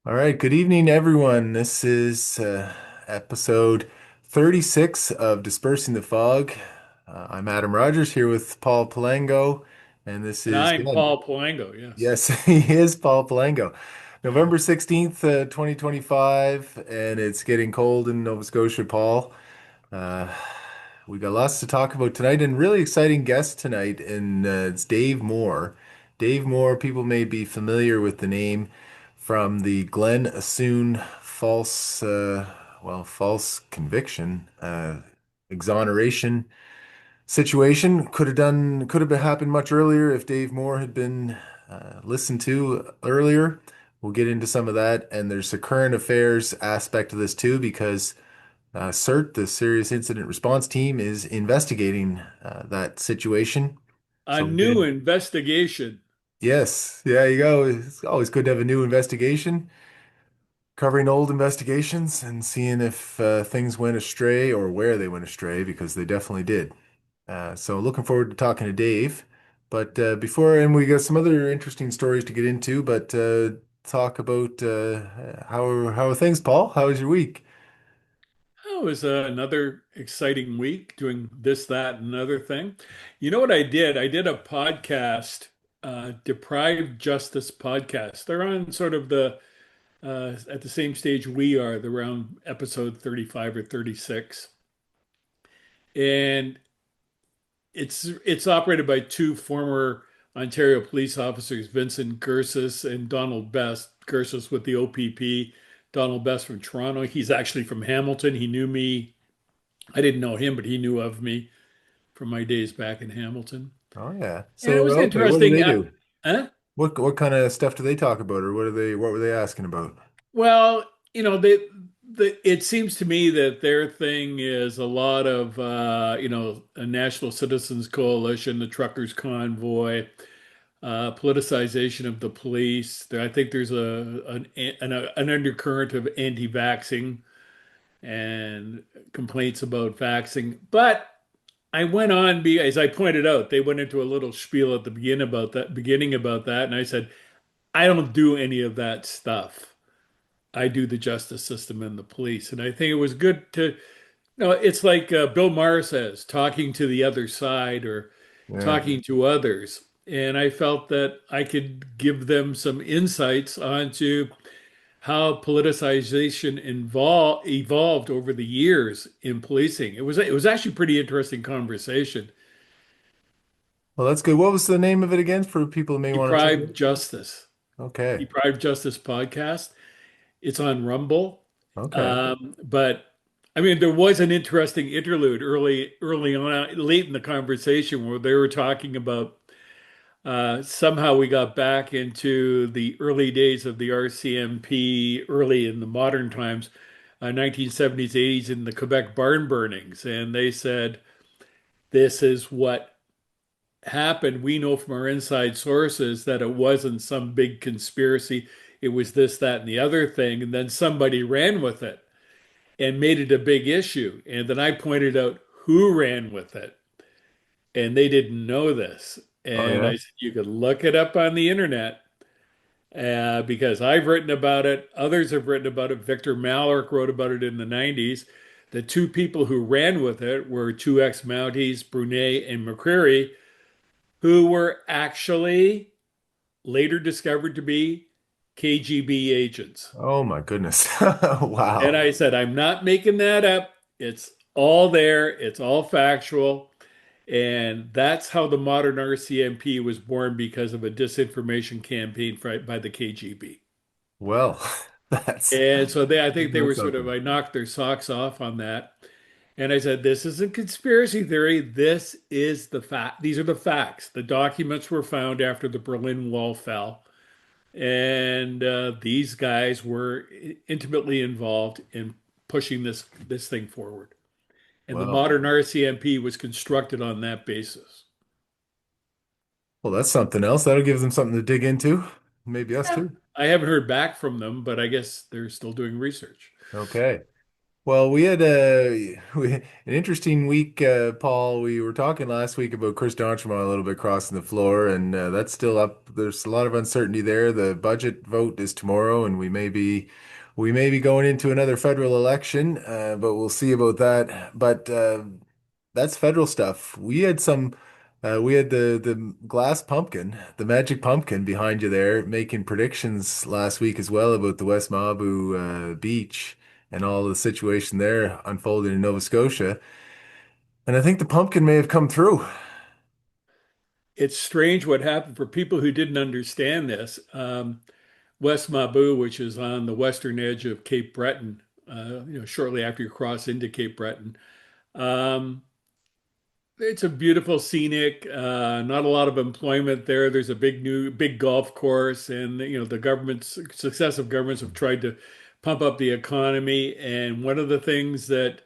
All right, good evening, everyone. This is episode 36 of Dispersing the Fog. I'm Adam Rogers here with Paul Palango, and this And is, I'm Paul Palango, yes. yes, he is Paul Palango. November 16th, 2025, and it's getting cold in Nova Scotia, Paul. Uh, we got lots to talk about tonight and really exciting guest tonight, and it's Dave Moore. Dave Moore, people may be familiar with the name from the Glen Assoun false conviction, exoneration situation. Could have been happened much earlier if Dave Moore had been listened to earlier. We'll get into some of that, and there's a current affairs aspect of this too, because SiRT, the Serious Incident Response Team, is investigating that situation. A So we'll get new in. investigation. Yes, yeah, you go. It's always good to have a new investigation, covering old investigations and seeing if things went astray or where they went astray, because they definitely did. So looking forward to talking to Dave. But and we got some other interesting stories to get into, but talk about how are things, Paul? How was your week? Oh, it was another exciting week doing this, that, and another thing. You know what I did? I did a podcast, Deprived Justice podcast. They're on sort of at the same stage we are, they're around episode 35 or 36. And it's operated by two former Ontario police officers, Vincent Gersis and Donald Best. Gersis with the OPP, Donald Best from Toronto. He's actually from Hamilton. He knew me. I didn't know him, but he knew of me from my days back in Hamilton. Oh yeah. And it So was okay, what do interesting. they do? Huh? What kind of stuff do they talk about, or what were they asking about? Well, it seems to me that their thing is a lot of, a National Citizens Coalition, the Truckers Convoy, politicization of the police. I think there's an undercurrent of anti-vaxxing and complaints about vaxxing. But I went on, as I pointed out, they went into a little spiel at the beginning about that, and I said, I don't do any of that stuff. I do the justice system and the police, and I think it was good to. It's like Bill Maher says, talking to the other side or Yeah. talking to others. And I felt that I could give them some insights onto how politicization evolved over the years in policing. It was actually a pretty interesting conversation. Well, that's good. What was the name of it again for people who may want to check Deprived it? Justice, Okay. Deprived Justice podcast. It's on Rumble. Okay. But I mean, there was an interesting interlude early on, late in the conversation, where they were talking about somehow we got back into the early days of the RCMP, early in the modern times, 1970s, 80s, in the Quebec barn burnings. And they said, this is what happened. We know from our inside sources that it wasn't some big conspiracy. It was this, that, and the other thing. And then somebody ran with it and made it a big issue. And then I pointed out who ran with it, and they didn't know this. Oh And yeah. I said, you could look it up on the internet because I've written about it. Others have written about it. Victor Malloch wrote about it in the 90s. The two people who ran with it were two ex-Mounties, Brunet and McCreary, who were actually later discovered to be KGB agents. Oh my goodness. And Wow. I said, I'm not making that up. It's all there, it's all factual. And that's how the modern RCMP was born, because of a disinformation campaign by the KGB. Well, that's And so I think they were that's sort of, something. I knocked their socks off on that. And I said, this isn't conspiracy theory. This is the fact. These are the facts. The documents were found after the Berlin Wall fell. And these guys were intimately involved in pushing this thing forward. And the Well, modern RCMP was constructed on that basis. well, that's something else. That'll give them something to dig into. Maybe us Yeah. too. I haven't heard back from them, but I guess they're still doing research. Okay. Well, we had an interesting week, Paul. We were talking last week about Chris Donchemont a little bit crossing the floor, and that's still up. There's a lot of uncertainty there. The budget vote is tomorrow, and we may be going into another federal election, but we'll see about that. But that's federal stuff. We had the glass pumpkin, the magic pumpkin behind you there, making predictions last week as well about the West Mabou beach and all the situation there unfolding in Nova Scotia. And I think the pumpkin may have come through. It's strange what happened for people who didn't understand this. West Mabou, which is on the western edge of Cape Breton, shortly after you cross into Cape Breton. Um, it's a beautiful scenic, not a lot of employment there. There's a big golf course, and the successive governments have tried to pump up the economy. And one of the things that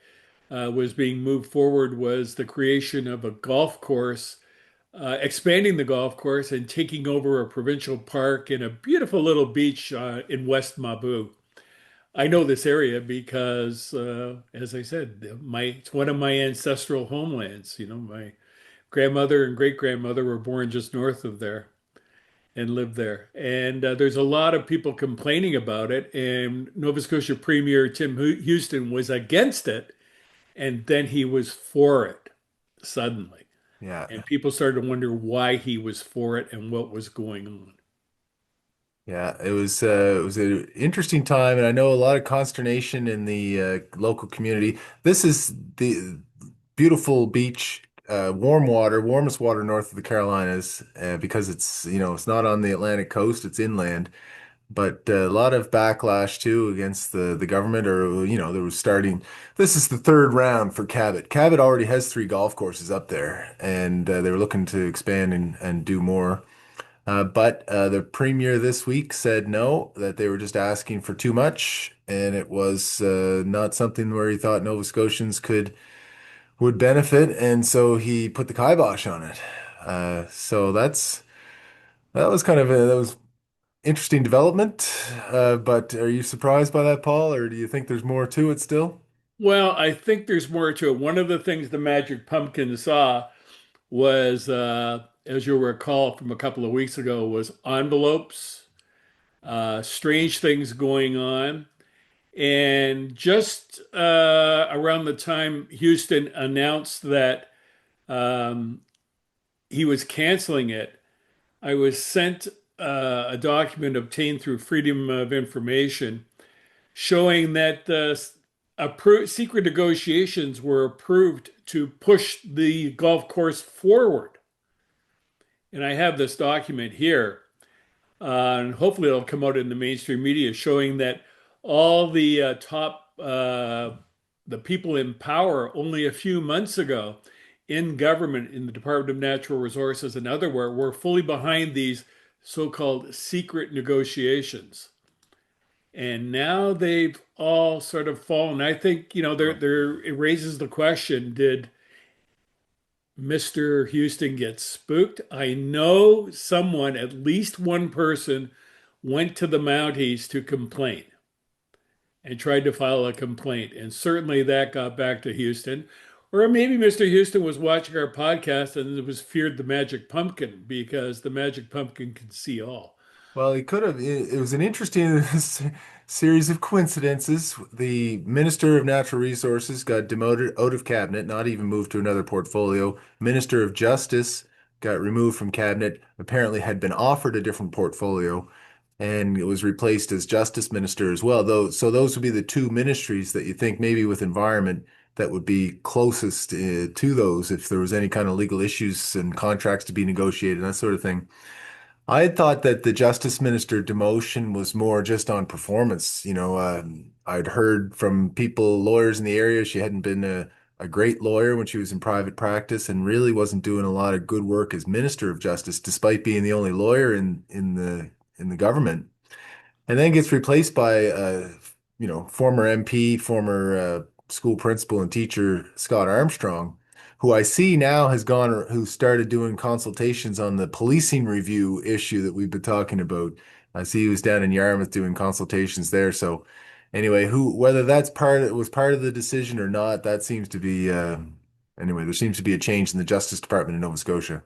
was being moved forward was the creation of a golf course, expanding the golf course and taking over a provincial park and a beautiful little beach in West Mabou. I know this area because, as I said, it's one of my ancestral homelands. My grandmother and great grandmother were born just north of there and lived there. And there's a lot of people complaining about it. And Nova Scotia Premier Tim Houston was against it, and then he was for it suddenly. Yeah. And people started to wonder why he was for it and what was going on. Yeah, it was an interesting time, and I know a lot of consternation in the local community. This is the beautiful beach, warm water, warmest water north of the Carolinas, because it's not on the Atlantic coast, it's inland. But a lot of backlash too against the government, or there was starting. This is the third round for Cabot. Cabot already has three golf courses up there, and they were looking to expand and do more. But the premier this week said no, that they were just asking for too much, and it was not something where he thought Nova Scotians would benefit, and so he put the kibosh on it. So that was that was interesting development. But are you surprised by that, Paul, or do you think there's more to it still? Well, I think there's more to it. One of the things the Magic Pumpkin saw was, as you'll recall from a couple of weeks ago, was envelopes, strange things going on. And just around the time Houston announced that um, he was canceling it, I was sent a document obtained through Freedom of Information showing that secret negotiations were approved to push the golf course forward. And I have this document here, and hopefully it'll come out in the mainstream media showing that all the top the people in power only a few months ago in government, in the Department of Natural Resources and otherwhere, were fully behind these so-called secret negotiations. And now they've all sort of fallen. I think, it raises the question, did Mr. Houston get spooked? I know someone, at least one person, went to the Mounties to complain and tried to file a complaint. And certainly that got back to Houston. Or maybe Mr. Houston was watching our podcast and it was feared the magic pumpkin because the magic pumpkin can see all. Well, he could have. It was an interesting series of coincidences. The Minister of Natural Resources got demoted out of cabinet, not even moved to another portfolio. Minister of Justice got removed from cabinet, apparently had been offered a different portfolio, and it was replaced as Justice Minister as well. So those would be the two ministries that you think maybe with environment that would be closest to those if there was any kind of legal issues and contracts to be negotiated, that sort of thing. I had thought that the Justice Minister demotion was more just on performance. I'd heard from people, lawyers in the area, she hadn't been a great lawyer when she was in private practice and really wasn't doing a lot of good work as Minister of Justice, despite being the only lawyer in the government. And then gets replaced by former MP, former school principal and teacher Scott Armstrong, who I see now who started doing consultations on the policing review issue that we've been talking about. I see he was down in Yarmouth doing consultations there. So Anyway, who whether that's was part of the decision or not, that seems to be anyway, there seems to be a change in the Justice Department in Nova Scotia.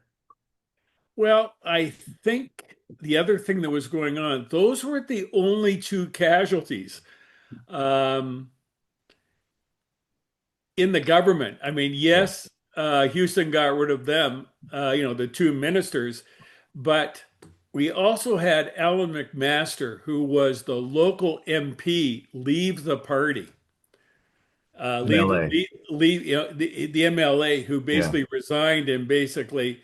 Well, I think the other thing that was going on, those weren't the only two casualties um, in the government. I mean, Yeah. yes, Houston got rid of them, the two ministers, but we also had Alan McMaster, who was the local MP, leave the party. MLA. Leave, the MLA who Yeah. basically resigned, and basically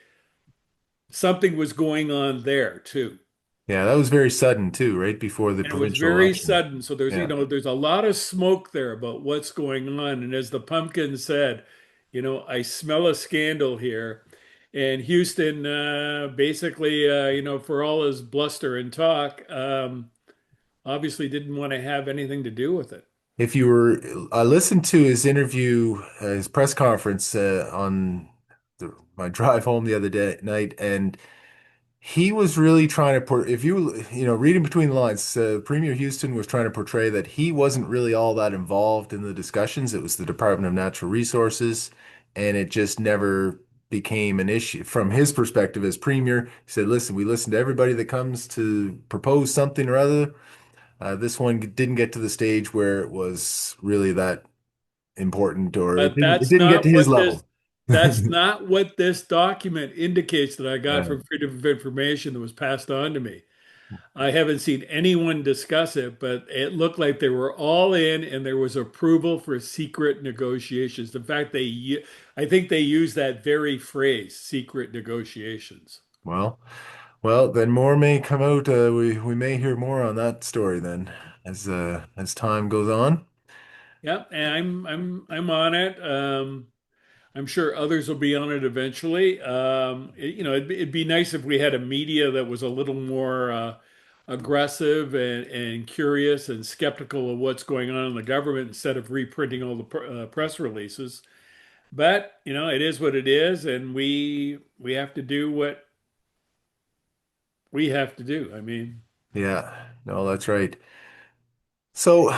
something was going on there too. Yeah, that was very sudden too, right before the And it was provincial very election. sudden. So there's, Yeah. there's a lot of smoke there about what's going on. And as the pumpkin said, I smell a scandal here. And Houston, basically, for all his bluster and talk, obviously didn't want to have anything to do with it. If you were, I listened to his interview, his press conference on my drive home the other day night, and he was really trying to put, if reading between the lines, Premier Houston was trying to portray that he wasn't really all that involved in the discussions. It was the Department of Natural Resources, and it just never became an issue from his perspective as premier. He said, "Listen, we listen to everybody that comes to propose something or other. This one didn't get to the stage where it was really that important, or But it didn't get to his level." that's not what this document indicates that I got Yeah. from Freedom of Information that was passed on to me. I haven't seen anyone discuss it, but it looked like they were all in and there was approval for secret negotiations. In fact, I think they used that very phrase, secret negotiations. Well, then more may come out. We may hear more on that story then as time goes on. Yeah, and I'm on it. I'm sure others will be on it eventually. It'd be nice if we had a media that was a little more aggressive and curious and skeptical of what's going on in the government instead of reprinting all the press releases. But it is what it is, and we have to do what we have to do. I mean, Yeah, no, that's right. So,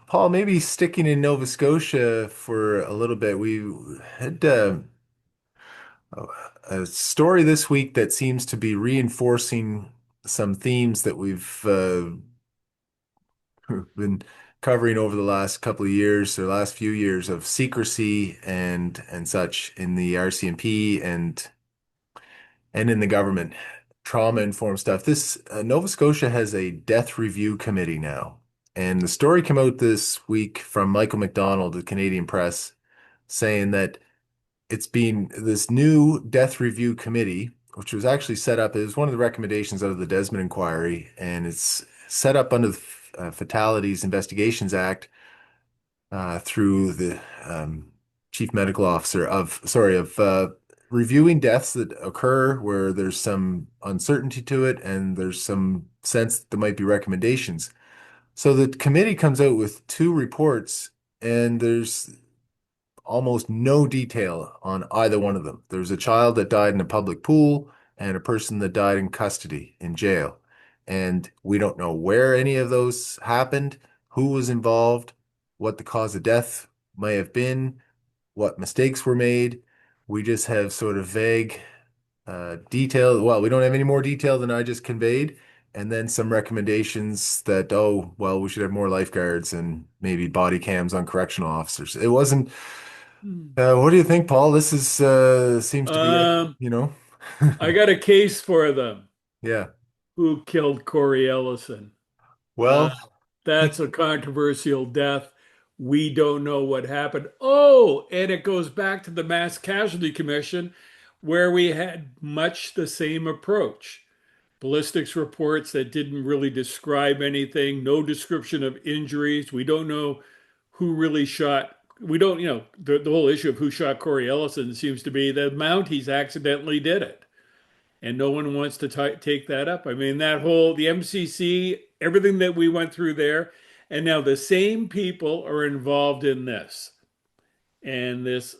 Paul, maybe sticking in Nova Scotia for a little bit. We had a story this week that seems to be reinforcing some themes that we've been covering over the last couple of years or last few years of secrecy and such in the RCMP and in the government, trauma-informed stuff. This Nova Scotia has a death review committee now, and the story came out this week from Michael McDonald, the Canadian Press, saying that it's been this new death review committee, which was actually set up. It was one of the recommendations out of the Desmond Inquiry, and it's set up under the Fatalities Investigations Act through the chief medical officer of reviewing deaths that occur where there's some uncertainty to it and there's some sense that there might be recommendations. So the committee comes out with two reports, and there's almost no detail on either one of them. There's a child that died in a public pool and a person that died in custody in jail. And we don't know where any of those happened, who was involved, what the cause of death may have been, what mistakes were made. We just have sort of vague detail. Well, we don't have any more detail than I just conveyed. And then some recommendations that, oh, well, we should have more lifeguards and maybe body cams on correctional officers. It wasn't what do you think, Paul? This is seems to be it, um, you know? I got a case for them. Yeah. Who killed Corey Ellison? Uh, Well, that's a controversial death. We don't know what happened. Oh, and it goes back to the Mass Casualty Commission, where we had much the same approach. Ballistics reports that didn't really describe anything, no description of injuries. We don't know who really shot. We don't, the whole issue of who shot Corey Ellison seems to be the Mounties accidentally did it, and no one wants to take that up. I mean, the MCC, everything that we went through there, and now the same people are involved in this and this,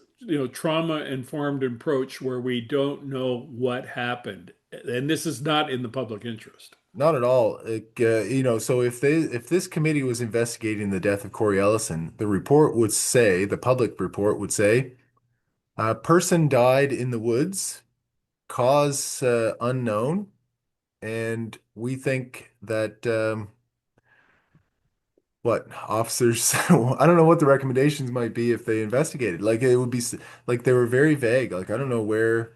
trauma informed approach where we don't know what happened. And this is not in the public interest. Not at all. So if this committee was investigating the death of Corey Ellison, the report would say, the public report would say, a person died in the woods, cause unknown, and we think that what officers I don't know what the recommendations might be if they investigated. Like it would be like they were very vague. Like I don't know where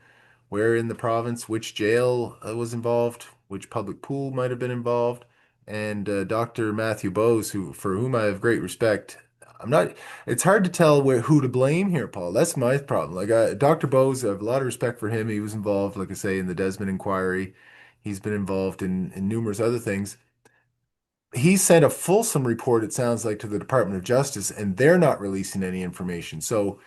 in the province, which jail was involved, which public pool might have been involved. And Dr. Matthew Bowes, who for whom I have great respect, I'm not. It's hard to tell who to blame here, Paul. That's my problem. Like Dr. Bowes, I have a lot of respect for him. He was involved, like I say, in the Desmond inquiry. He's been involved in numerous other things. He sent a fulsome report, it sounds like, to the Department of Justice, and they're not releasing any information. So,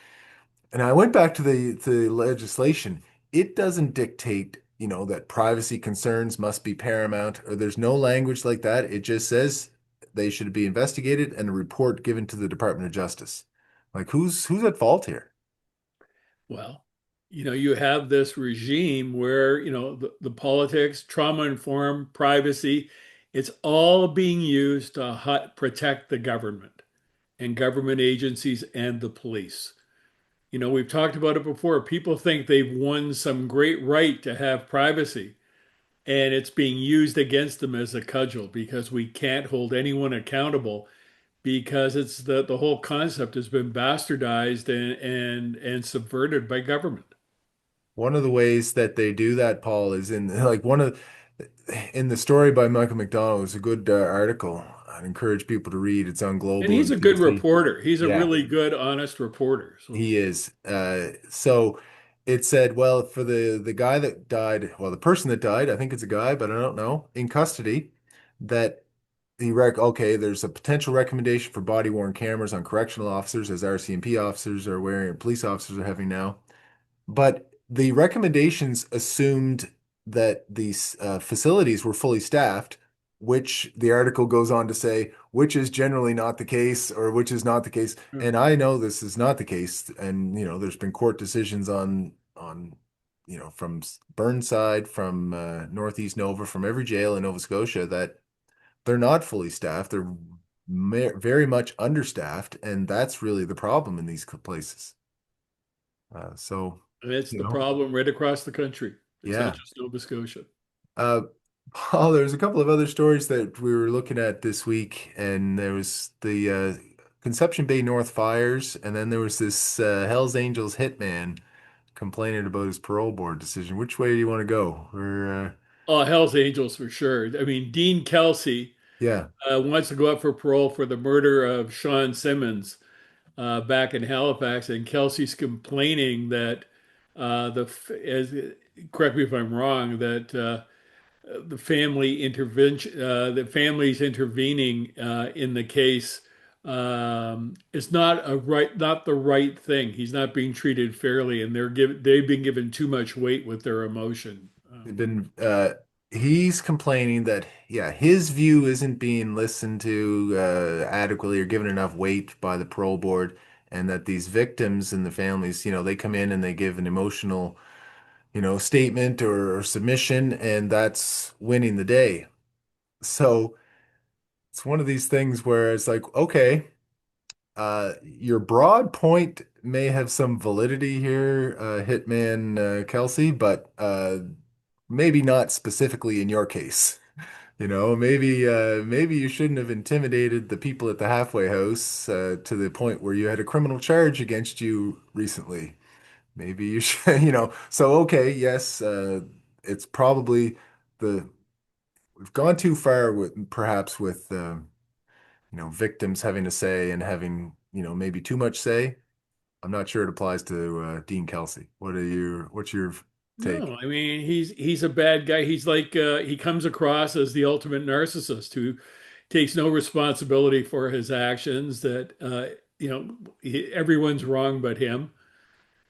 and I went back to the legislation. It doesn't dictate, that privacy concerns must be paramount, or there's no language like that. It just says they should be investigated and a report given to the Department of Justice. Like who's at fault here? Well, you have this regime where, the politics, trauma-informed privacy, it's all being used to protect the government and government agencies and the police. We've talked about it before. People think they've won some great right to have privacy, and it's being used against them as a cudgel because we can't hold anyone accountable because it's the whole concept has been bastardized and subverted by government. One of the ways that they do that, Paul, is in like one of in the story by Michael McDonald. It's a good article. I'd encourage people to read. It's on And Global he's and a good CBC. reporter. He's a Yeah, really good, honest reporter. So, he is. So it said, well, for the guy that died, well, the person that died, I think it's a guy, but I don't know, in custody, that okay, there's a potential recommendation for body worn cameras on correctional officers, as RCMP officers are wearing, police officers are having now. But the recommendations assumed that these facilities were fully staffed, which the article goes on to say, which is generally not the case, or which is not the case. yeah. And I know this is not the case. And there's been court decisions on from Burnside, from Northeast Nova, from every jail in Nova Scotia that they're not fully staffed. They're very much understaffed, and that's really the problem in these places. So, And it's you the know. problem right across the country. It's not Yeah. just Nova Scotia. Uh, Paul, there's a couple of other stories that we were looking at this week, and there was the Conception Bay North fires, and then there was this Hells Angels hitman complaining about his parole board decision. Which way do you want to go? Oh, Hell's Angels for sure. I mean, Dean Kelsie Yeah, wants to go up for parole for the murder of Sean Simmons back in Halifax, and Kelsey's complaining that as correct me if I'm wrong, that the family's intervening in the case is not the right thing. He's not being treated fairly, and they've been given too much weight with their emotion. they've been. He's complaining that his view isn't being listened to adequately or given enough weight by the parole board, and that these victims and the families, they come in and they give an emotional statement or submission, and that's winning the day. So it's one of these things where it's like, okay, your broad point may have some validity here, Hitman Kelsie, but maybe not specifically in your case. Maybe you shouldn't have intimidated the people at the halfway house to the point where you had a criminal charge against you recently. Maybe you should, So okay, yes, it's probably the we've gone too far with perhaps with victims having a say and having maybe too much say. I'm not sure it applies to Dean Kelsie. What's your take? No, I mean he's a bad guy. He's like he comes across as the ultimate narcissist who takes no responsibility for his actions. That everyone's wrong but him,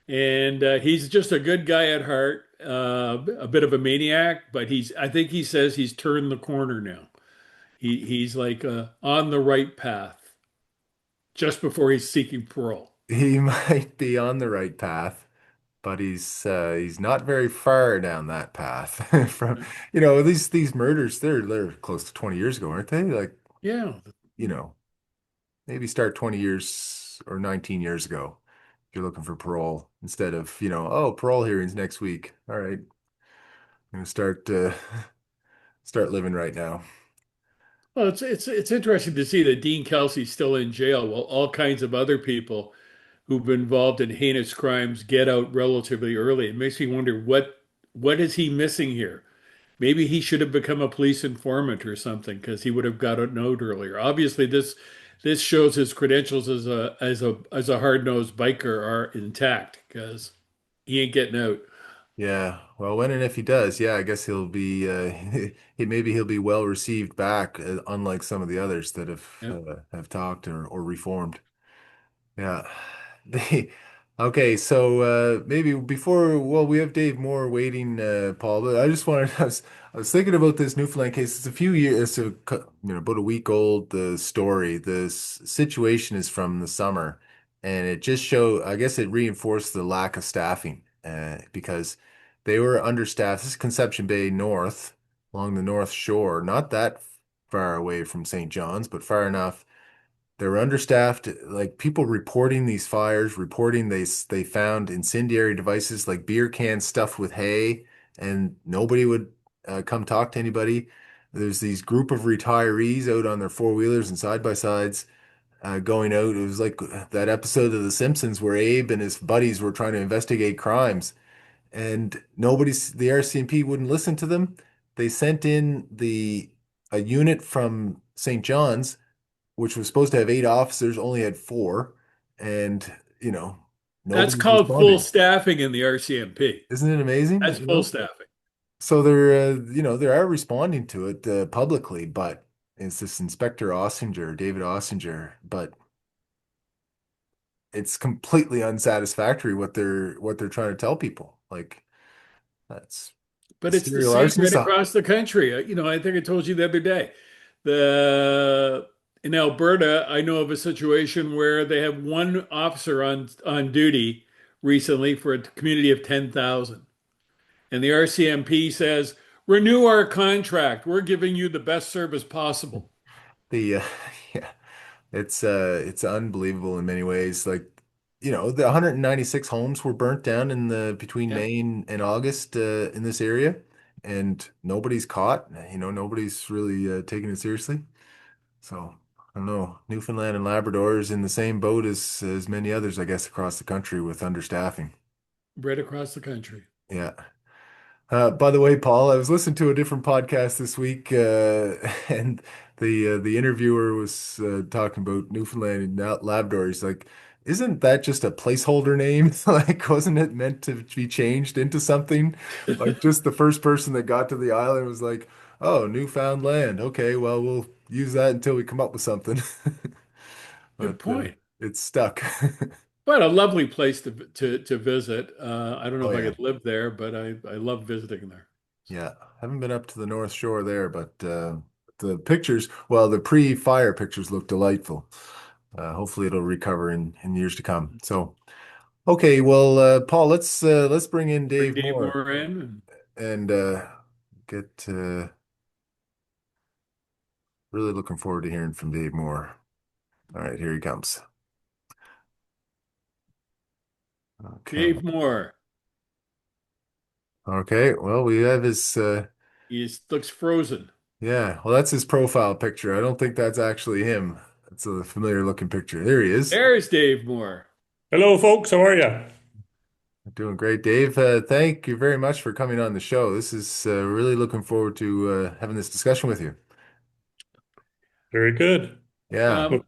and he's just a good guy at heart. A bit of a maniac, but I think he says he's turned the corner now. He's like on the right path just before he's seeking parole. He might be on the right path, but he's not very far down that path from these murders. They're close to 20 years ago, aren't they? Like, Yeah. you know, maybe start 20 years or 19 years ago if you're looking for parole instead of, oh, parole hearings next week. All right, I'm gonna start living right now. Well, it's interesting to see that Dean Kelsey's still in jail while all kinds of other people who've been involved in heinous crimes get out relatively early. It makes me wonder what is he missing here? Maybe he should have become a police informant or something because he would have got a note earlier. Obviously, this shows his credentials as a hard-nosed biker are intact because he ain't getting out. Yeah, well, when and if he does, yeah, I guess he'll be maybe he'll be well received back, unlike some of the others that Yeah. have talked or reformed. Yeah. They, okay, so maybe before, well, we have Dave Moore waiting, Paul, but I just wanted, I was thinking about this Newfoundland case. It's a few years, about a week old, the story. The situation is from the summer, and it just I guess it reinforced the lack of staffing, because they were understaffed. This is Conception Bay North, along the North Shore, not that far away from St. John's, but far enough they were understaffed, like people reporting these fires, reporting they found incendiary devices like beer cans stuffed with hay, and nobody would come talk to anybody. There's these group of retirees out on their four-wheelers and side-by-sides going out. It was like that episode of The Simpsons where Abe and his buddies were trying to investigate crimes, and the RCMP wouldn't listen to them. They sent in the a unit from St. John's which was supposed to have 8 officers, only had four, and That's nobody's called full responding. staffing in the RCMP. Isn't it amazing? That's full staffing. So they are responding to it publicly, but it's this Inspector Ossinger, David Ossinger, but it's completely unsatisfactory what they're trying to tell people. Like that's But it's the serial same right arsonist. across the country. I think I told you the other day. The In Alberta, I know of a situation where they have one officer on duty recently for a community of 10,000. And the RCMP says, renew our contract. We're giving you the best service possible. The yeah, it's unbelievable in many ways. Like, the 196 homes were burnt down in the between Yeah. May and August in this area, and nobody's caught. Nobody's really taking it seriously. So I don't know. Newfoundland and Labrador is in the same boat as many others, I guess, across the country with understaffing. Right across the country. Yeah. By the way, Paul, I was listening to a different podcast this week, and the interviewer was talking about Newfoundland and Labrador. He's like, "Isn't that just a placeholder name? Like, wasn't it meant to be changed into something?" Like, just the first person that got to the island was like, "Oh, Newfoundland. Okay, well, we'll use that until we come up with something." Good But point. it's stuck. But a lovely place to visit. I don't know Oh if I yeah. could live there, but I love visiting there. Yeah, haven't been up to the North Shore there, but the pictures, well, the pre-fire pictures look delightful. Hopefully, it'll recover in years to come. So, okay, well, Paul, let's bring in Bring Dave Dave Moore Moore in. and get really looking forward to hearing from Dave Moore. All right, here he comes. Okay, Dave Moore. okay. Well, we have his He looks frozen. yeah. Well, that's his profile picture. I don't think that's actually him. It's a familiar looking picture. There he is. There's Dave Moore. Hello, folks. How are you? Doing great, Dave. Thank you very much for coming on the show. This is really looking forward to having this discussion with you. Very good. Yeah. Um, Look,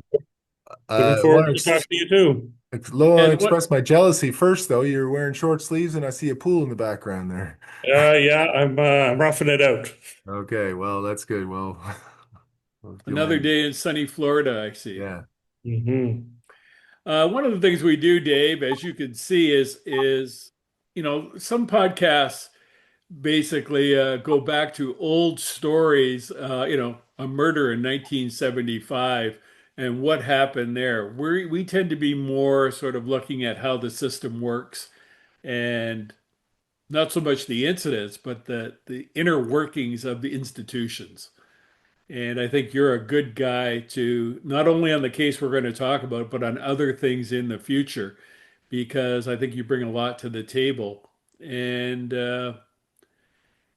looking forward Want to talking to you too. to and what express my jealousy first, though. You're wearing short sleeves, and I see a pool in the background there. Yeah, I'm roughing it out. Okay, well, that's good. Well, if you Another mind, day in sunny Florida, I see. yeah, Hmm. One of the things we do, Dave, as you can see, is some podcasts basically go back to old stories. A murder in 1975 and what happened there. We tend to be more sort of looking at how the system works and not so much the incidents, but the inner workings of the institutions. And I think you're a good guy to not only on the case we're going to talk about, but on other things in the future, because I think you bring a lot to the table. And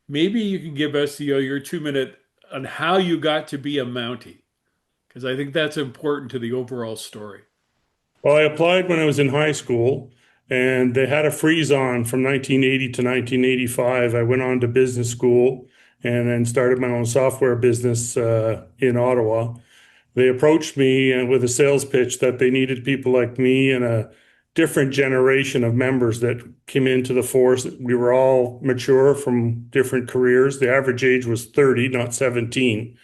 maybe you can give us, your 2 minute on how you got to be a Mountie, because I think that's important to the overall story. Well, I applied when I was in high school, and they had a freeze on from 1980 to 1985. I went on to business school and then started my own software business in Ottawa. They approached me with a sales pitch that they needed people like me and a different generation of members that came into the force. We were all mature from different careers. The average age was 30, not 17.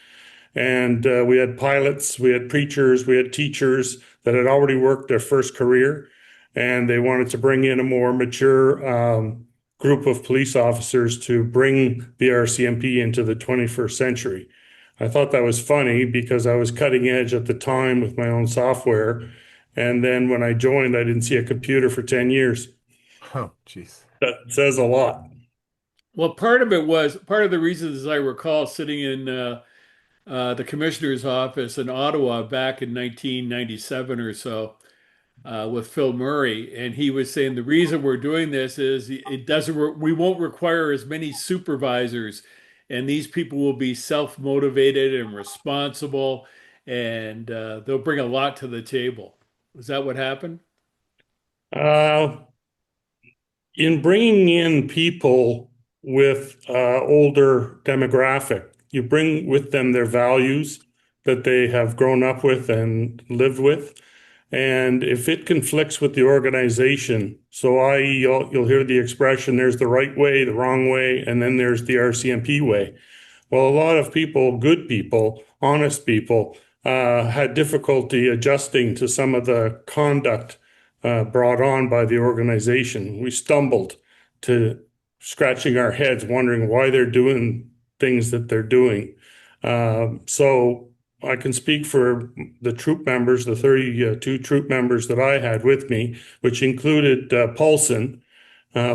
And we had pilots, we had preachers, we had teachers that had already worked their first career. And they wanted to bring in a more mature group of police officers to bring the RCMP into the 21st century. I thought that was funny because I was cutting edge at the time with my own software. And then when I joined, I didn't see a computer for 10 years. Oh, jeez. That says a lot. Well, part of the reasons, as I recall, sitting in the commissioner's office in Ottawa back in 1997 or so with Phil Murray, and he was saying the reason we're doing this is we won't require as many supervisors, and these people will be self-motivated and responsible, and they'll bring a lot to the table. Is that what happened? Uh, in bringing in people with older demographic, you bring with them their values that they have grown up with and lived with. And if it conflicts with the organization, so i.e., you'll hear the expression, there's the right way, the wrong way, and then there's the RCMP way. Well, a lot of people, good people, honest people, had difficulty adjusting to some of the conduct brought on by the organization. We stumbled to scratching our heads, wondering why they're doing things that they're doing. So I can speak for the troop members, the 32 troop members that I had with me, which included Paulson,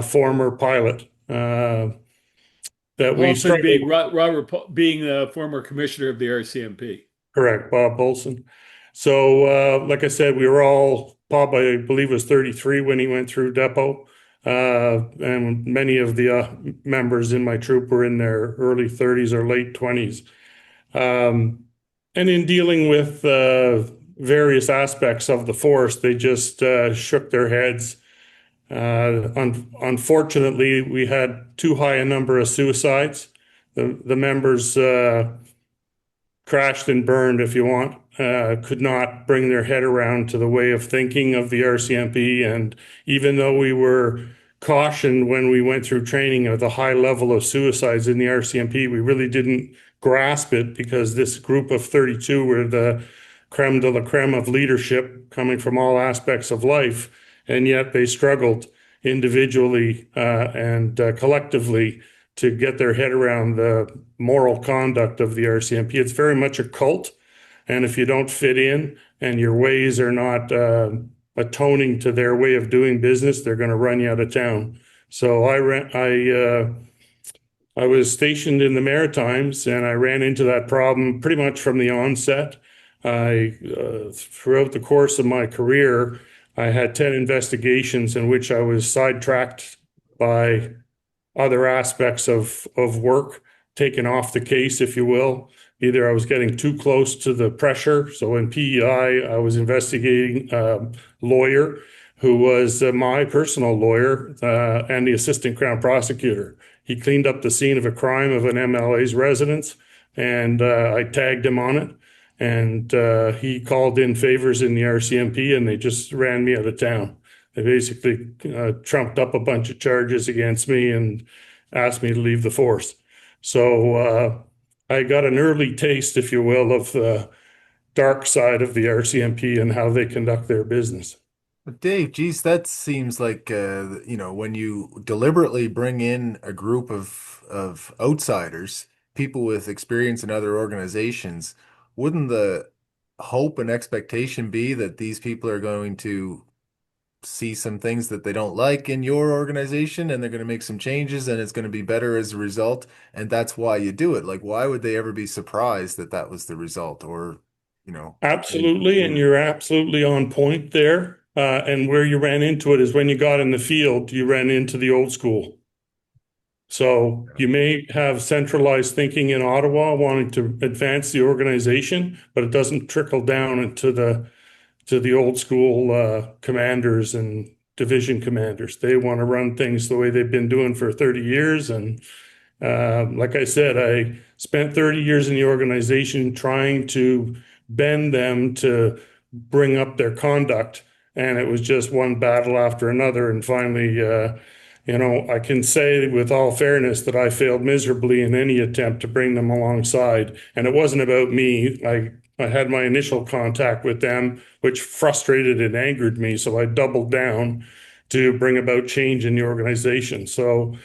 former pilot, that we Paulson being struggled. being the former commissioner of the RCMP. Correct, Bob Paulson. So, like I said, we were all, Bob, I believe, was 33 when he went through depot. And many of the members in my troop were in their early 30s or late 20s. Um, and in dealing with various aspects of the force, they just shook their heads. Unfortunately, we had too high a number of suicides. The members crashed and burned, if you want, could not bring their head around to the way of thinking of the RCMP. And even though we were cautioned when we went through training of the high level of suicides in the RCMP, we really didn't grasp it because this group of 32 were the creme de la creme of leadership coming from all aspects of life. And yet they struggled individually and collectively to get their head around the moral conduct of the RCMP. It's very much a cult. And if you don't fit in and your ways are not atoning to their way of doing business, they're going to run you out of town. So I was stationed in the Maritimes and I ran into that problem pretty much from the onset. Throughout the course of my career, I had 10 investigations in which I was sidetracked by other aspects of work taken off the case, if you will. Either I was getting too close to the pressure. So in PEI, I was investigating a lawyer who was my personal lawyer and the assistant crown prosecutor. He cleaned up the scene of a crime of an MLA's residence, and I tagged him on it. And he called in favors in the RCMP, and they just ran me out of town. They basically trumped up a bunch of charges against me and asked me to leave the force. So I got an early taste, if you will, of the dark side of the RCMP and how they conduct their business. But Dave, geez, that seems like when you deliberately bring in a group of outsiders, people with experience in other organizations, wouldn't the hope and expectation be that these people are going to see some things that they don't like in your organization and they're going to make some changes and it's going to be better as a result. And that's why you do it. Like, why would they ever be surprised that that was the result or, you know, Absolutely, and do you're absolutely on point there. And where you ran into it is when you got in the field, you ran into the old school. So it? you may have centralized thinking in Ottawa wanting to advance the organization, but it doesn't trickle down into the old school commanders and division commanders. They want to run things the way they've been doing for 30 years. And like I said, I spent 30 years in the organization trying to bend them to bring up their conduct. And it was just one battle after another. And finally, I can say with all fairness that I failed miserably in any attempt to bring them alongside. And it wasn't about me. I had my initial contact with them, which frustrated and angered me. So I doubled down to bring about change in the organization. So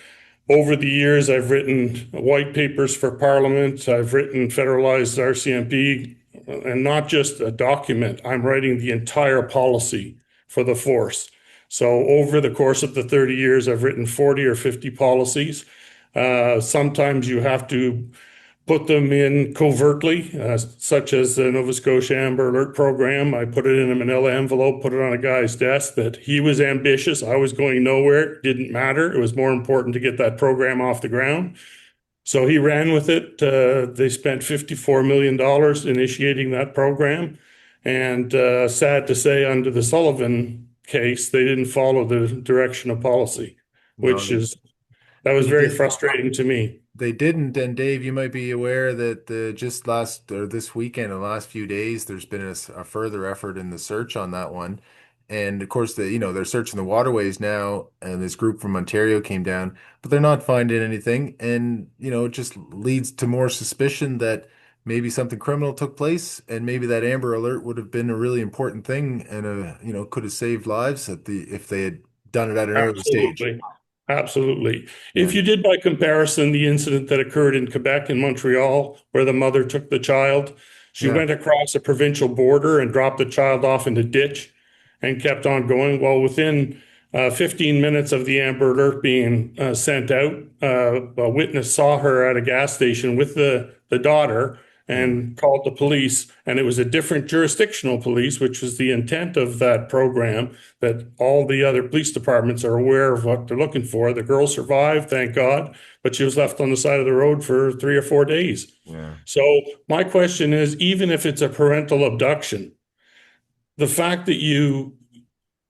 over the years, I've written white papers for Parliament. I've written federalized RCMP, and not just a document. I'm writing the entire policy for the force. So over the course of the 30 years, I've written 40 or 50 policies. Sometimes you have to put them in covertly, such as the Nova Scotia Amber Alert program. I put it in a manila envelope, put it on a guy's desk that he was ambitious. I was going nowhere. It didn't matter. It was more important to get that program off the ground. So he ran with it. They spent $54 million initiating that program. And sad to say, under the Sullivan case, they didn't follow the direction of policy, No, which is that was they very did. frustrating to me. They didn't, and Dave, you might be aware that just last or this weekend, in the last few days, there's been a further effort in the search on that one. And of course, they're searching the waterways now, and this group from Ontario came down, but they're not finding anything. And it just leads to more suspicion that maybe something criminal took place, and maybe that Amber Alert would have been a really important thing, and could have saved lives if they had done it at an early stage. Absolutely. Absolutely. If And you did, by comparison, the incident that occurred in Quebec and Montreal, where the mother took the child, she yeah, went across a provincial border and dropped the child off in the ditch and kept on going. Well, within 15 minutes of the Amber Alert being sent out, a witness saw her at a gas station with the daughter yeah, and called the police. And it was a different jurisdictional police, which was the intent of that program, that all the other police departments are aware of what they're looking for. The girl survived, thank God, but she was left on the side of the road for 3 or 4 days. yeah. So my question is, even if it's a parental abduction, the fact that you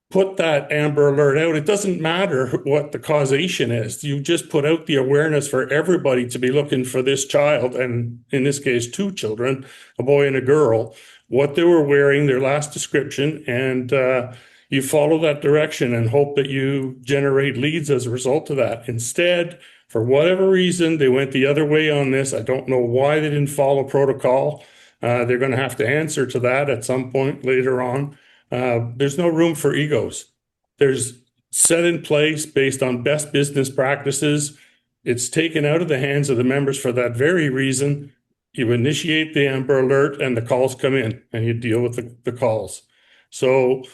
put that Amber Alert out, it doesn't matter what the causation is. You just put out the awareness for everybody to be looking for this child, and in this case, two children, a boy and a girl, what they were wearing, their last description, and you follow that direction and hope that you generate leads as a result of that. Instead, for whatever reason, they went the other way on this. I don't know why they didn't follow protocol. They're going to have to answer to that at some point later on. There's no room for egos. There's set in place based on best business practices. It's taken out of the hands of the members for that very reason. You initiate the Amber Alert and the calls come in and you deal with the calls. So,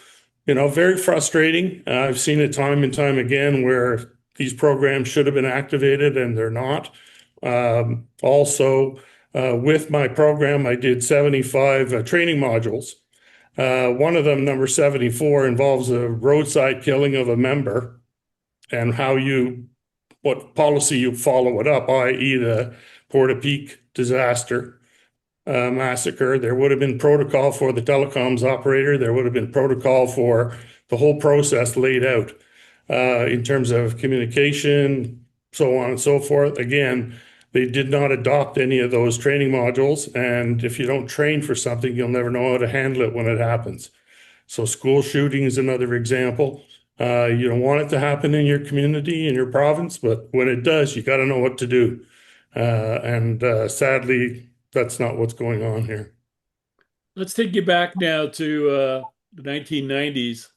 very frustrating. I've seen it time and time again where these programs should have been activated and they're not. Also, with my program, I did 75 training modules. One of them, number 74, involves a roadside killing of a member and what policy you follow it up, i.e., the Porta Peak disaster massacre. There would have been protocol for the telecoms operator. There would have been protocol for the whole process laid out in terms of communication, so on and so forth. Again, they did not adopt any of those training modules. And if you don't train for something, you'll never know how to handle it when it happens. So school shooting is another example. You don't want it to happen in your community, in your province, but when it does, you got to know what to do. And sadly, that's not what's going on here. Let's take you back now to the 1990s.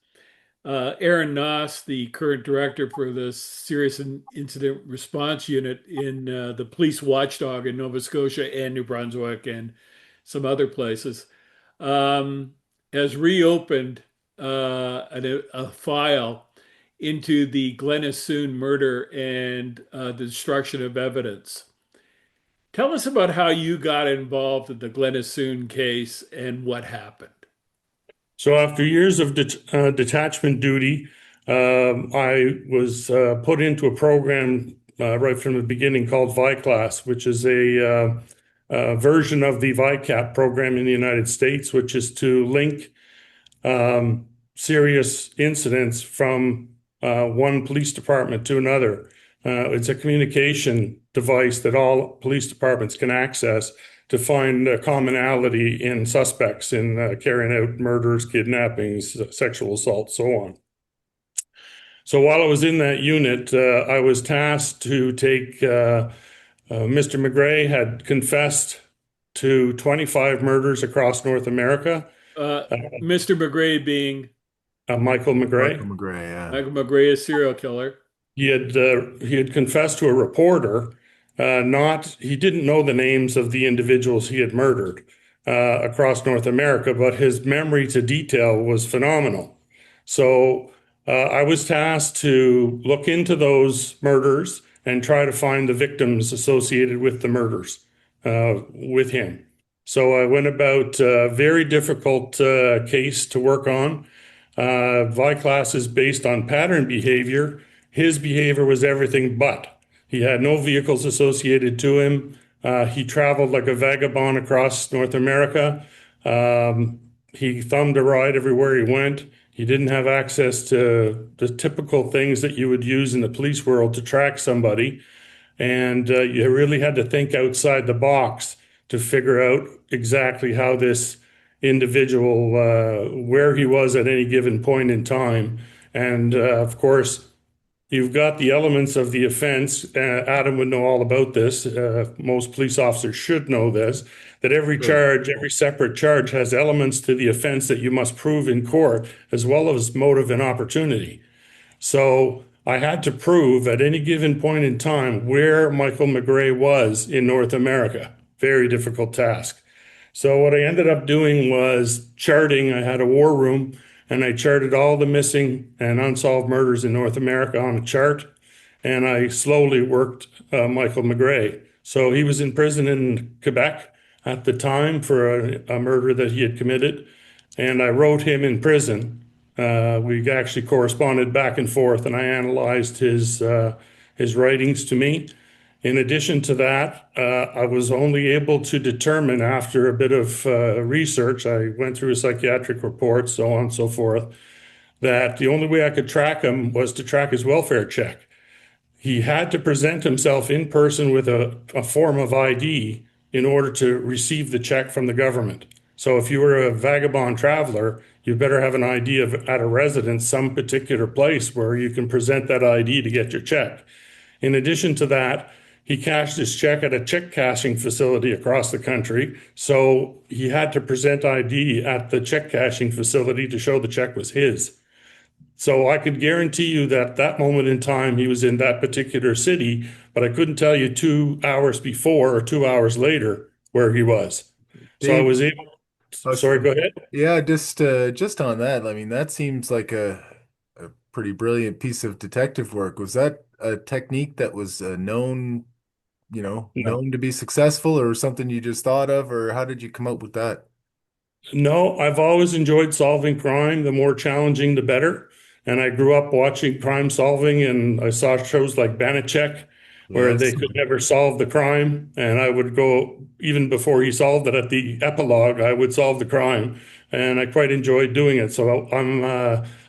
Aaron Noss, the current director for the Serious Incident Response Unit in the police watchdog in Nova Scotia and New Brunswick and some other places, has reopened a file into the Glen Assoun murder and the destruction of evidence. Tell us about how you got involved in the Glen Assoun case and what happened. So after years of detachment duty, I was put into a program right from the beginning called VICLASS, which is a version of the VICAP program in the United States, which is to link serious incidents from one police department to another. It's a communication device that all police departments can access to find a commonality in suspects in carrying out murders, kidnappings, sexual assault, so on. So while I was in that unit, I was tasked to take Mr. McGray had confessed to 25 murders across North America. Uh, Uh, Mr. McGray being Michael Michael McGray. McGray, yeah. Michael McGray, a serial killer. He had confessed to a reporter. Not he didn't know the names of the individuals he had murdered across North America, but his memory to detail was phenomenal. So I was tasked to look into those murders and try to find the victims associated with the murders with him. So I went about a very difficult case to work on. VICLASS is based on pattern behavior. His behavior was everything but. He had no vehicles associated to him. He traveled like a vagabond across North America. He thumbed a ride everywhere he went. He didn't have access to the typical things that you would use in the police world to track somebody. And you really had to think outside the box to figure out exactly how this individual, where he was at any given point in time. And of course, you've got the elements of the offense. Adam would know all about this. Most police officers should know this, that every Sure. charge, every separate charge has elements to the offense that you must prove in court, as well as motive and opportunity. So I had to prove at any given point in time where Michael McGray was in North America. Very difficult task. So what I ended up doing was charting. I had a war room and I charted all the missing and unsolved murders in North America on a chart. And I slowly worked Michael McGray. So he was in prison in Quebec at the time for a murder that he had committed. And I wrote him in prison. We actually corresponded back and forth, and I analyzed his writings to me. In addition to that, I was only able to determine after a bit of research, I went through a psychiatric report, so on and so forth, that the only way I could track him was to track his welfare check. He had to present himself in person with a form of ID in order to receive the check from the government. So if you were a vagabond traveler, you better have an ID at a residence, some particular place where you can present that ID to get your check. In addition to that, he cashed his check at a check cashing facility across the country. So he had to present ID at the check cashing facility to show the check was his. So I could guarantee you that that moment in time he was in that particular city, but I couldn't tell you 2 hours before or 2 hours later where he was. So I Dave, was able, oh, sorry, go ahead. yeah, just on that, I mean, that seems like a pretty brilliant piece of detective work. Was that a technique that was known, No. known to be successful, or something you just thought of, or how did you come up with that? No, I've always enjoyed solving crime. The more challenging, the better. And I grew up watching crime solving, and I saw shows like Banachek, where they Yes. could never solve the crime. And I would go, even before he solved it, at the epilogue, I would solve the crime. And I quite enjoyed doing it. So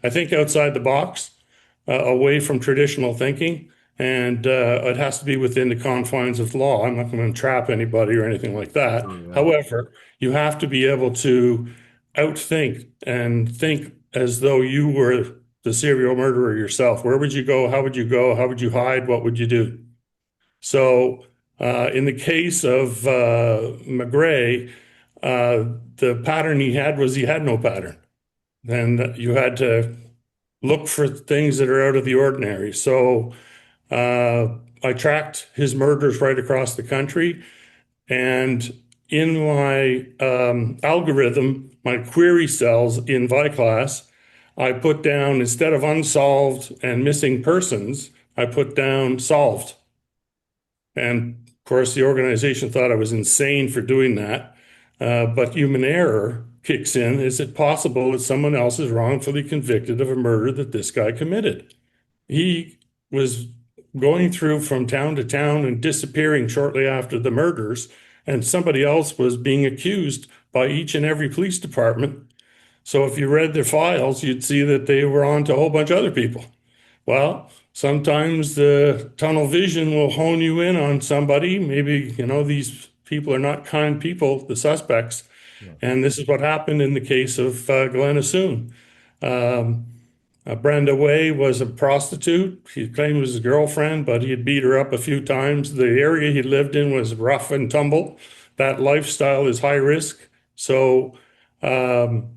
I think outside the box, away from traditional thinking. And it has to be within the confines of law. I'm not going to trap anybody or anything like that. Oh, yeah. However, you have to be able to outthink and think as though you were the serial murderer yourself. Where would you go? How would you go? How would you hide? What would you do? So, in the case of McGray, the pattern he had was he had no pattern. And you had to look for things that are out of the ordinary. So, I tracked his murders right across the country. And in my algorithm, my query cells in ViClass, I put down, instead of unsolved and missing persons, I put down solved. And of course, the organization thought I was insane for doing that. But human error kicks in. Is it possible that someone else is wrongfully convicted of a murder that this guy committed? He was going through from town to town and disappearing shortly after the murders, and somebody else was being accused by each and every police department. So if you read their files, you'd see that they were on to a whole bunch of other people. Well, sometimes the tunnel vision will hone you in on somebody. Maybe, these people are not kind people, the suspects. Yeah. And this is what happened in the case of Glen Assoun. Um, Brenda Way was a prostitute. He claimed it was his girlfriend, but he had beat her up a few times. The area he lived in was rough and tumble. That lifestyle is high risk. So um,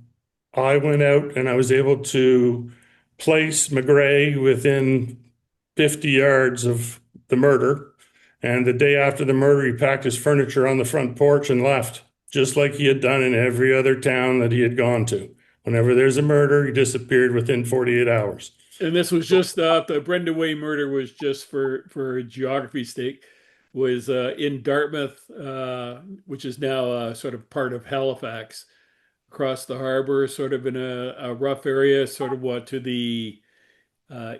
I went out and I was able to place McGray within 50 yards of the murder. And the day after the murder, he packed his furniture on the front porch and left, just like he had done in every other town that he had gone to. Whenever there's a murder, he disappeared within 48 hours. And this was just the Brenda Way murder was just for geography's sake, was in Dartmouth, which is now sort of part of Halifax, across the harbor, sort of in a rough area, sort of what to the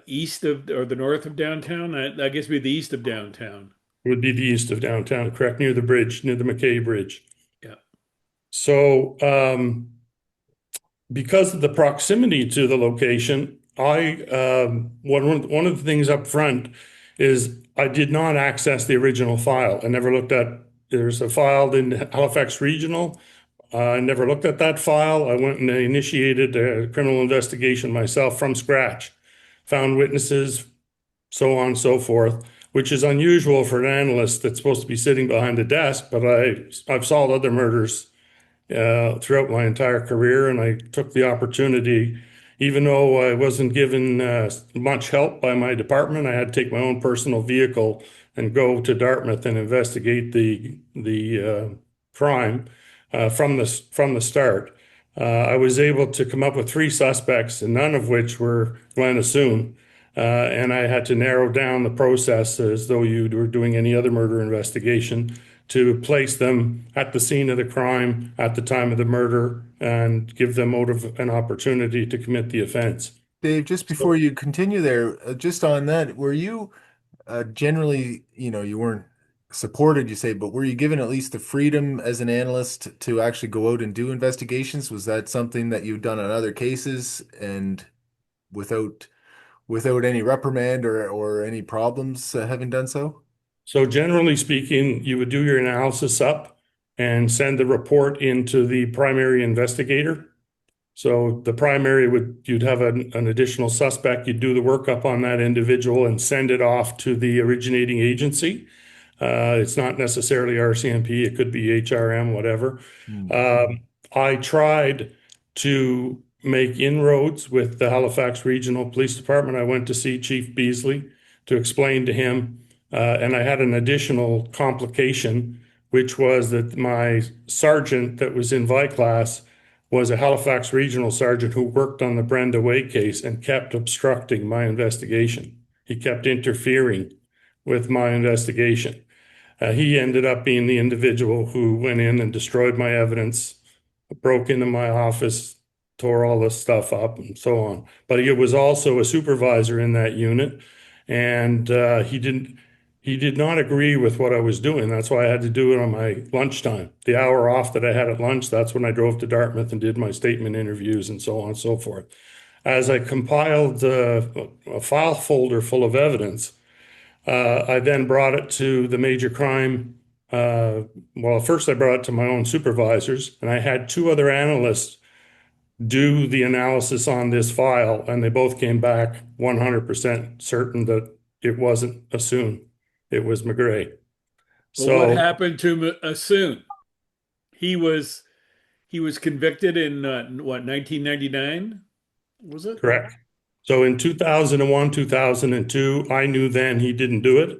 east of or the north of downtown. I guess would be the east of downtown. It would be the east of downtown, correct, near the bridge, near the McKay Bridge. Yeah. So, because of the proximity to the location, one of the things up front is I did not access the original file. I never looked at. There's a file in Halifax Regional. I never looked at that file. I went and initiated a criminal investigation myself from scratch, found witnesses, so on and so forth, which is unusual for an analyst that's supposed to be sitting behind a desk. But I've solved other murders throughout my entire career, and I took the opportunity, even though I wasn't given much help by my department. I had to take my own personal vehicle and go to Dartmouth and investigate the crime from the start. I was able to come up with three suspects, and none of which were Glen Assoun. And I had to narrow down the process as though you were doing any other murder investigation to place them at the scene of the crime at the time of the murder and give them motive and opportunity to commit the offense. Dave, just before you continue there, just on that, were you generally, you weren't supported, you say, but were you given at least the freedom as an analyst to actually go out and do investigations? Was that something that you've done on other cases and without any reprimand or any problems having done so? So generally speaking, you would do your analysis up and send the report into the primary investigator. So the primary you'd have an additional suspect, you'd do the workup on that individual and send it off to the originating agency. It's not necessarily RCMP, it could be HRM, whatever. Hmm. I tried to make inroads with the Halifax Regional Police Department. I went to see Chief Beasley to explain to him, and I had an additional complication, which was that my sergeant that was in my class was a Halifax Regional sergeant who worked on the Brenda Way case and kept obstructing my investigation. He kept interfering with my investigation. He ended up being the individual who went in and destroyed my evidence, broke into my office, tore all this stuff up, and so on. But he was also a supervisor in that unit, and he did not agree with what I was doing. That's why I had to do it on my lunchtime. The hour off that I had at lunch, that's when I drove to Dartmouth and did my statement interviews and so on and so forth. As I compiled a file folder full of evidence, I then brought it to the major crime. Well, first I brought it to my own supervisors, and I had two other analysts do the analysis on this file, and they both came back 100% certain that it wasn't Assoun, it was McGray. Well, what So, happened to Assoun? He was he was convicted in what 1999 was it? correct. So in 2001, 2002, I knew then he didn't do it,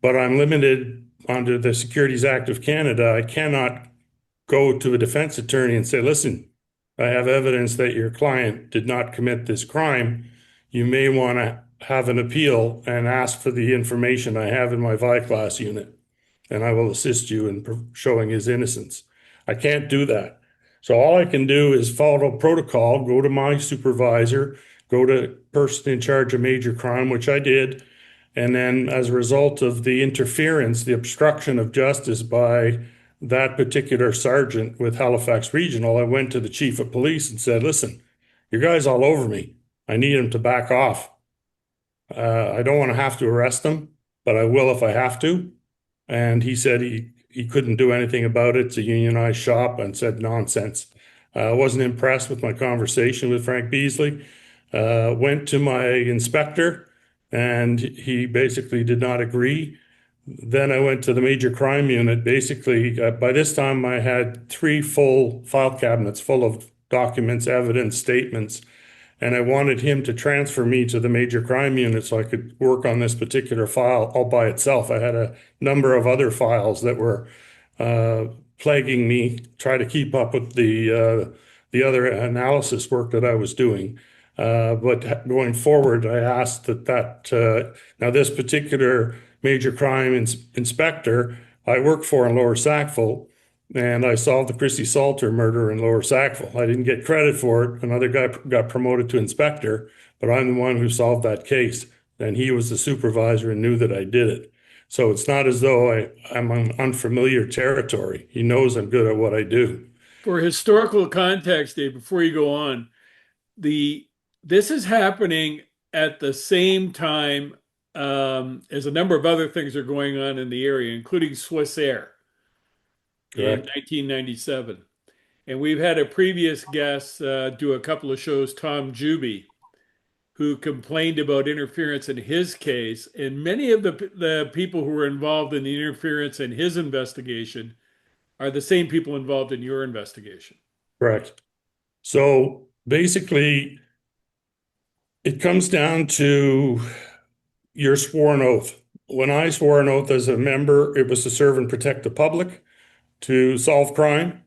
but I'm limited under the Securities Act of Canada. I cannot go to a defense attorney and say, listen, I have evidence that your client did not commit this crime. You may want to have an appeal and ask for the information I have in my Vi-class unit, and I will assist you in showing his innocence. I can't do that. So all I can do is follow protocol, go to my supervisor, go to person in charge of major crime, which I did. And then as a result of the interference, the obstruction of justice by that particular sergeant with Halifax Regional, I went to the chief of police and said, listen, your guy's all over me. I need him to back off. I don't want to have to arrest him, but I will if I have to. And he said he couldn't do anything about it. It's a unionized shop, and said nonsense. I wasn't impressed with my conversation with Frank Beasley. Went to my inspector, and he basically did not agree. Then I went to the major crime unit. Basically, by this time, I had 3 full file cabinets full of documents, evidence, statements, and I wanted him to transfer me to the major crime unit so I could work on this particular file all by itself. I had a number of other files that were uh, plaguing me, try to keep up with the other analysis work that I was doing. But going forward, I asked that now this particular major crime inspector I work for in Lower Sackville, and I solved the Christy Salter murder in Lower Sackville. I didn't get credit for it. Another guy got promoted to inspector, but I'm the one who solved that case. And he was the supervisor and knew that I did it. So it's not as though I'm on unfamiliar territory. He knows I'm good at what I do. For historical context, Dave, before you go on, the this is happening at the same time as a number of other things are going on in the area, including Swiss Air in Correct. 1997. And we've had a previous guest do a couple of shows, Tom Juby, who complained about interference in his case. And many of the people who were involved in the interference in his investigation are the same people involved in your investigation. Correct. So basically, it comes down to your sworn oath. When I swore an oath as a member, it was to serve and protect the public, to solve crime.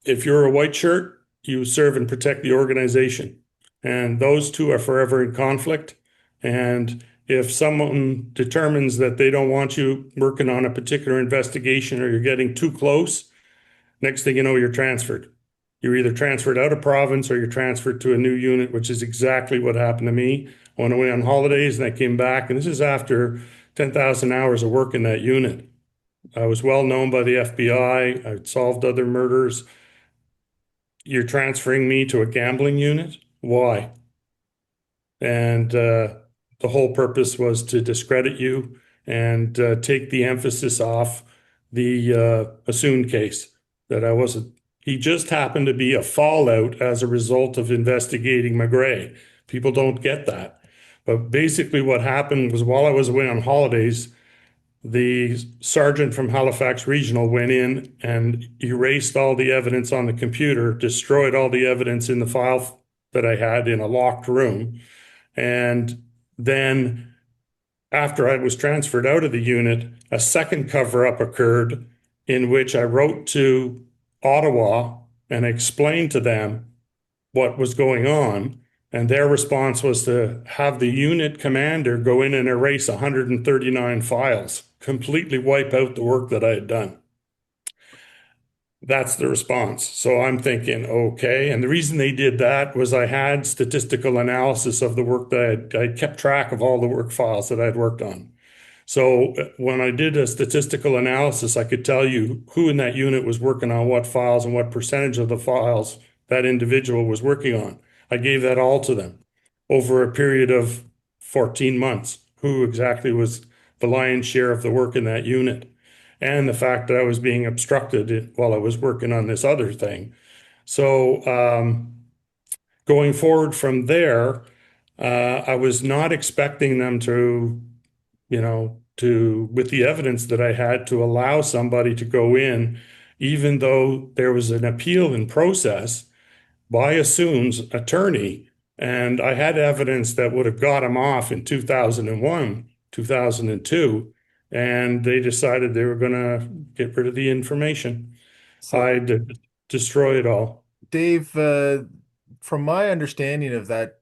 If you're a white shirt, you serve and protect the organization. And those two are forever in conflict. And if someone determines that they don't want you working on a particular investigation, or you're getting too close, next thing you know, you're transferred. You're either transferred out of province or you're transferred to a new unit, which is exactly what happened to me. I went away on holidays and I came back, and this is after 10,000 hours of work in that unit. I was well known by the FBI. I'd solved other murders. You're transferring me to a gambling unit? Why? And the whole purpose was to discredit you and take the emphasis off the Assoun case, that I wasn't. He just happened to be a fallout as a result of investigating McGray. People don't get that. But basically, what happened was, while I was away on holidays, the sergeant from Halifax Regional went in and erased all the evidence on the computer, destroyed all the evidence in the file that I had in a locked room. And then, after I was transferred out of the unit, a second cover up occurred in which I wrote to Ottawa and explained to them what was going on. And their response was to have the unit commander go in and erase 139 files, completely wipe out the work that I had done. That's the response. So I'm thinking, okay. And the reason they did that was I had statistical analysis of the work that I kept track of all the work files that I'd worked on. So when I did a statistical analysis, I could tell you who in that unit was working on what files and what percentage of the files that individual was working on. I gave that all to them over a period of 14 months, who exactly was the lion's share of the work in that unit, and the fact that I was being obstructed while I was working on this other thing. So going forward from there, I was not expecting them to, with the evidence that I had, to allow somebody to go in, even though there was an appeal in process by Assoun's attorney. And I had evidence that would have got him off in 2001, 2002, and they decided they were going to get rid of the information. So, I'd destroy it all. Dave, from my understanding of that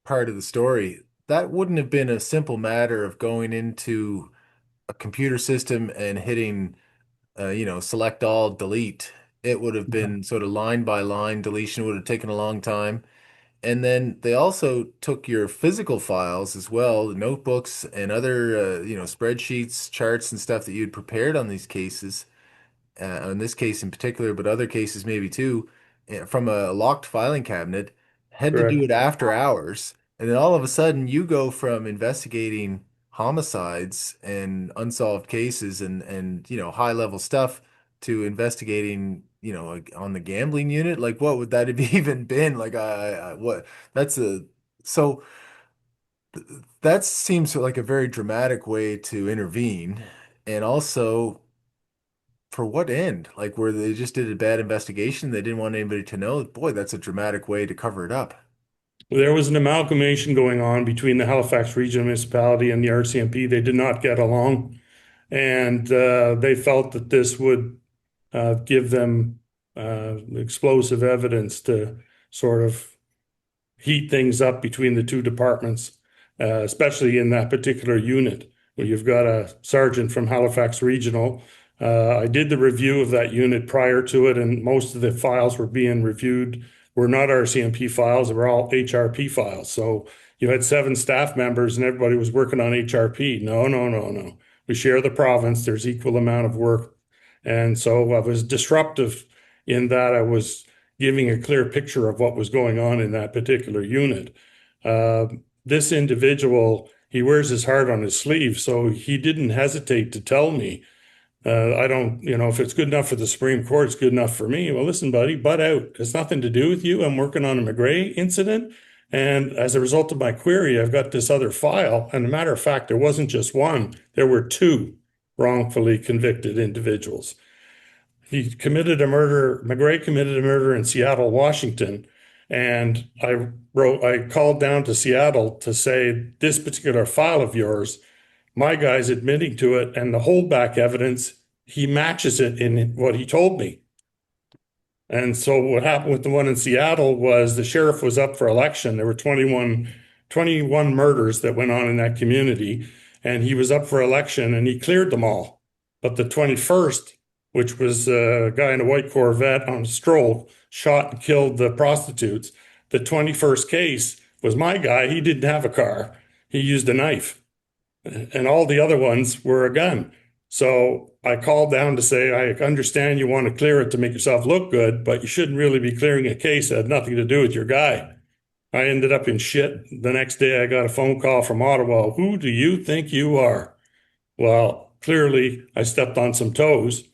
part of the story, that wouldn't have been a simple matter of going into a computer system and hitting, select all, delete. It would have been sort of line by line deletion, would have taken a long time. And then they also took your physical files as well, the notebooks and other, spreadsheets, charts, and stuff that you'd prepared on these cases, in this case in particular, but other cases maybe too, from a locked filing cabinet, had to do Correct. it after hours. And then all of a sudden, you go from investigating homicides and unsolved cases and high level stuff to investigating, on the gambling unit. Like, what would that have even been? Like, what? That's a so that seems like a very dramatic way to intervene, and also. For what end? Like where they just did a bad investigation, they didn't want anybody to know. Boy, that's a dramatic way to cover it up. There was an amalgamation going on between the Halifax Regional Municipality and the RCMP. They did not get along, and they felt that this would give them explosive evidence to sort of heat things up between the two departments, especially in that particular unit where you've got a sergeant from Halifax Regional. I did the review of that unit prior to it, and most of the files were being reviewed were not RCMP files, they were all HRP files. So you had 7 staff members and everybody was working on HRP. No, no, no, no. We share the province, there's equal amount of work. And so I was disruptive in that I was giving a clear picture of what was going on in that particular unit. Uh, this individual, he wears his heart on his sleeve, so he didn't hesitate to tell me, I don't, if it's good enough for the Supreme Court, it's good enough for me. Well, listen, buddy, butt out. It's nothing to do with you. I'm working on a McGray incident. And as a result of my query, I've got this other file. And a matter of fact, there wasn't just one, there were 2 wrongfully convicted individuals. He committed a murder, McGray committed a murder in Seattle, Washington. And I called down to Seattle to say, this particular file of yours, my guy's admitting to it, and the holdback evidence, he matches it in what he told me. And so what happened with the one in Seattle was the sheriff was up for election. There were 21 murders that went on in that community, and he was up for election and he cleared them all. But the 21st, which was a guy in a white Corvette on a stroll, shot and killed the prostitutes. The 21st case was my guy. He didn't have a car. He used a knife. And all the other ones were a gun. So I called down to say, I understand you want to clear it to make yourself look good, but you shouldn't really be clearing a case that had nothing to do with your guy. I ended up in shit. The next day I got a phone call from Ottawa. Who do you think you are? Well, clearly I stepped on some toes.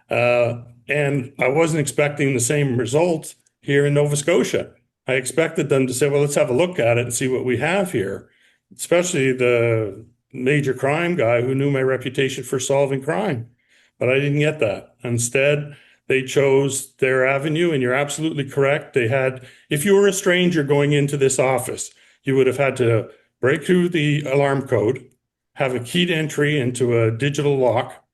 And I wasn't expecting the same results here in Nova Scotia. I expected them to say, well, let's have a look at it and see what we have here, especially the major crime guy who knew my reputation for solving crime. But I didn't get that. Instead, they chose their avenue, and you're absolutely correct. They had, if you were a stranger going into this office, you would have had to break through the alarm code, have a keyed entry into a digital lock,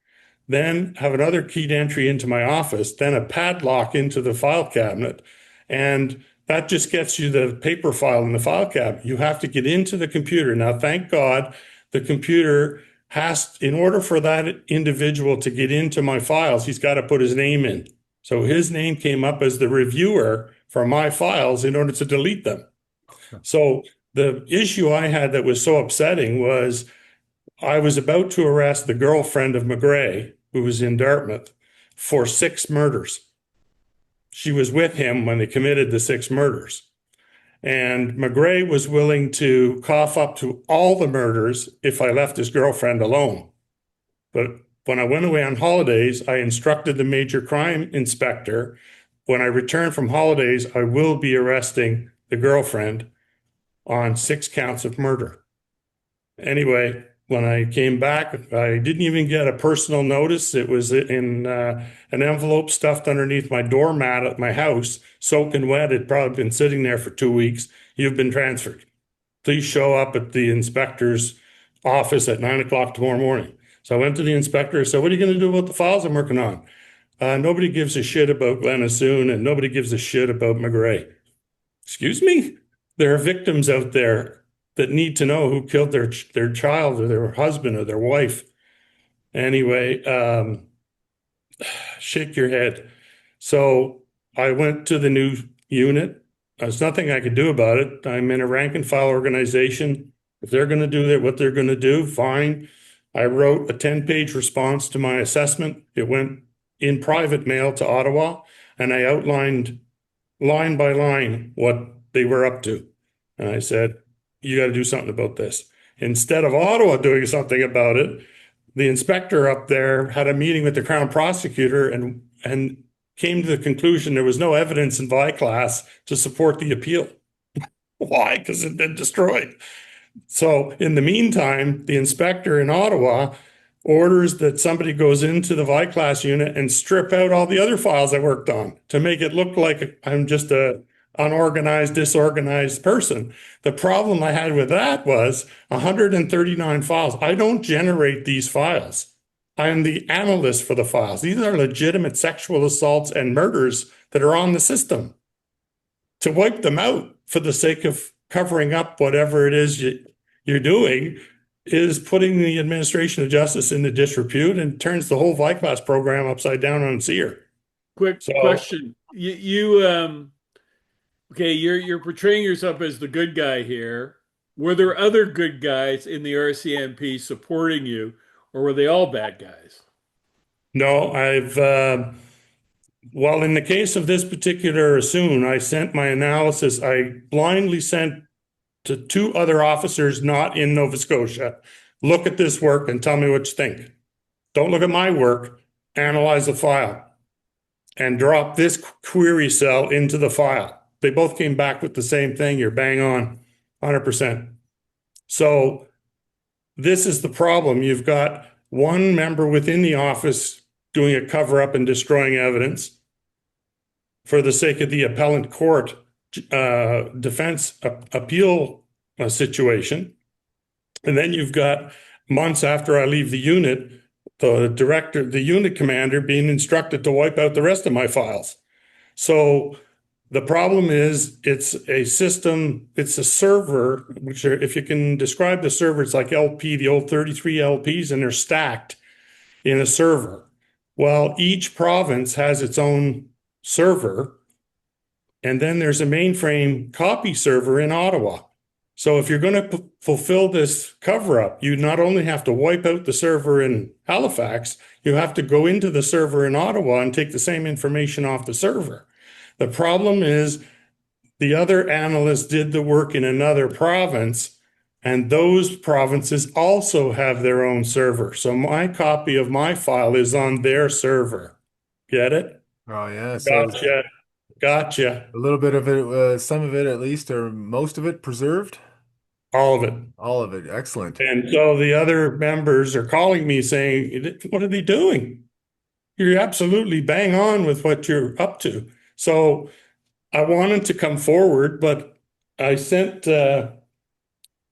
then have another keyed entry into my office, then a padlock into the file cabinet. And that just gets you the paper file in the file cabinet. You have to get into the computer. Now, thank God, the computer has, in order for that individual to get into my files, he's got to put his name in. So his name came up as the reviewer for my files in order to delete them. So the issue I had that was so upsetting was I was about to arrest the girlfriend of McGray, who was in Dartmouth, for 6 murders. She was with him when they committed the 6 murders. And McGray was willing to cough up to all the murders if I left his girlfriend alone. But when I went away on holidays, I instructed the major crime inspector, when I return from holidays, I will be arresting the girlfriend on 6 counts of murder. Anyway, when I came back, I didn't even get a personal notice. It was in an envelope stuffed underneath my doormat at my house, soaking wet. It'd probably been sitting there for 2 weeks. You've been transferred. Please show up at the inspector's office at 9 o'clock tomorrow morning. So I went to the inspector and said, what are you going to do about the files I'm working on? Nobody gives a shit about Glen Assoun, and nobody gives a shit about McGray. Excuse me? There are victims out there that need to know who killed their child or their husband or their wife. Anyway, shake your head. So I went to the new unit. There's nothing I could do about it. I'm in a rank and file organization. If they're going to do what they're going to do, fine. I wrote a 10-page response to my assessment. It went in private mail to Ottawa, and I outlined line by line what they were up to. And I said, you got to do something about this. Instead of Ottawa doing something about it, the inspector up there had a meeting with the Crown prosecutor and came to the conclusion there was no evidence in Vi class to support the appeal. Why? Because it had been destroyed. So in the meantime, the inspector in Ottawa orders that somebody goes into the Vi class unit and strip out all the other files I worked on to make it look like I'm just a unorganized, disorganized person. The problem I had with that was 139 files. I don't generate these files. I am the analyst for the files. These are legitimate sexual assaults and murders that are on the system. To wipe them out for the sake of covering up whatever it is you're doing is putting the administration of justice into disrepute and turns the whole VICLAS program upside down on its ear. Quick So question. You okay, you're portraying yourself as the good guy here. Were there other good guys in the RCMP supporting you, or were they all bad guys? no, well, in the case of this particular Assoun, I sent my analysis, I blindly sent to two other officers not in Nova Scotia, look at this work and tell me what you think. Don't look at my work, analyze the file and drop this query cell into the file. They both came back with the same thing. You're bang on, 100%. So this is the problem. You've got one member within the office doing a cover up and destroying evidence for the sake of the appellant court defense appeal situation. And then you've got months after I leave the unit, the director, the unit commander being instructed to wipe out the rest of my files. So the problem is it's a system, it's a server, which are, if you can describe the server, it's like LP, the old 33 LPs, and they're stacked in a server. Well, each province has its own server, and then there's a mainframe copy server in Ottawa. So if you're going to fulfill this cover up, you not only have to wipe out the server in Halifax, you have to go into the server in Ottawa and take the same information off the server. The problem is the other analysts did the work in another province, and those provinces also have their own server. So my copy of my file is on their server. Get it? Oh yeah, so Gotcha. Gotcha. a little bit of it, some of it at least, or most of it preserved. All of it. All of it. Excellent. And so the other members are calling me saying, what are they doing? You're absolutely bang on with what you're up to. So I wanted to come forward, but I sent Paul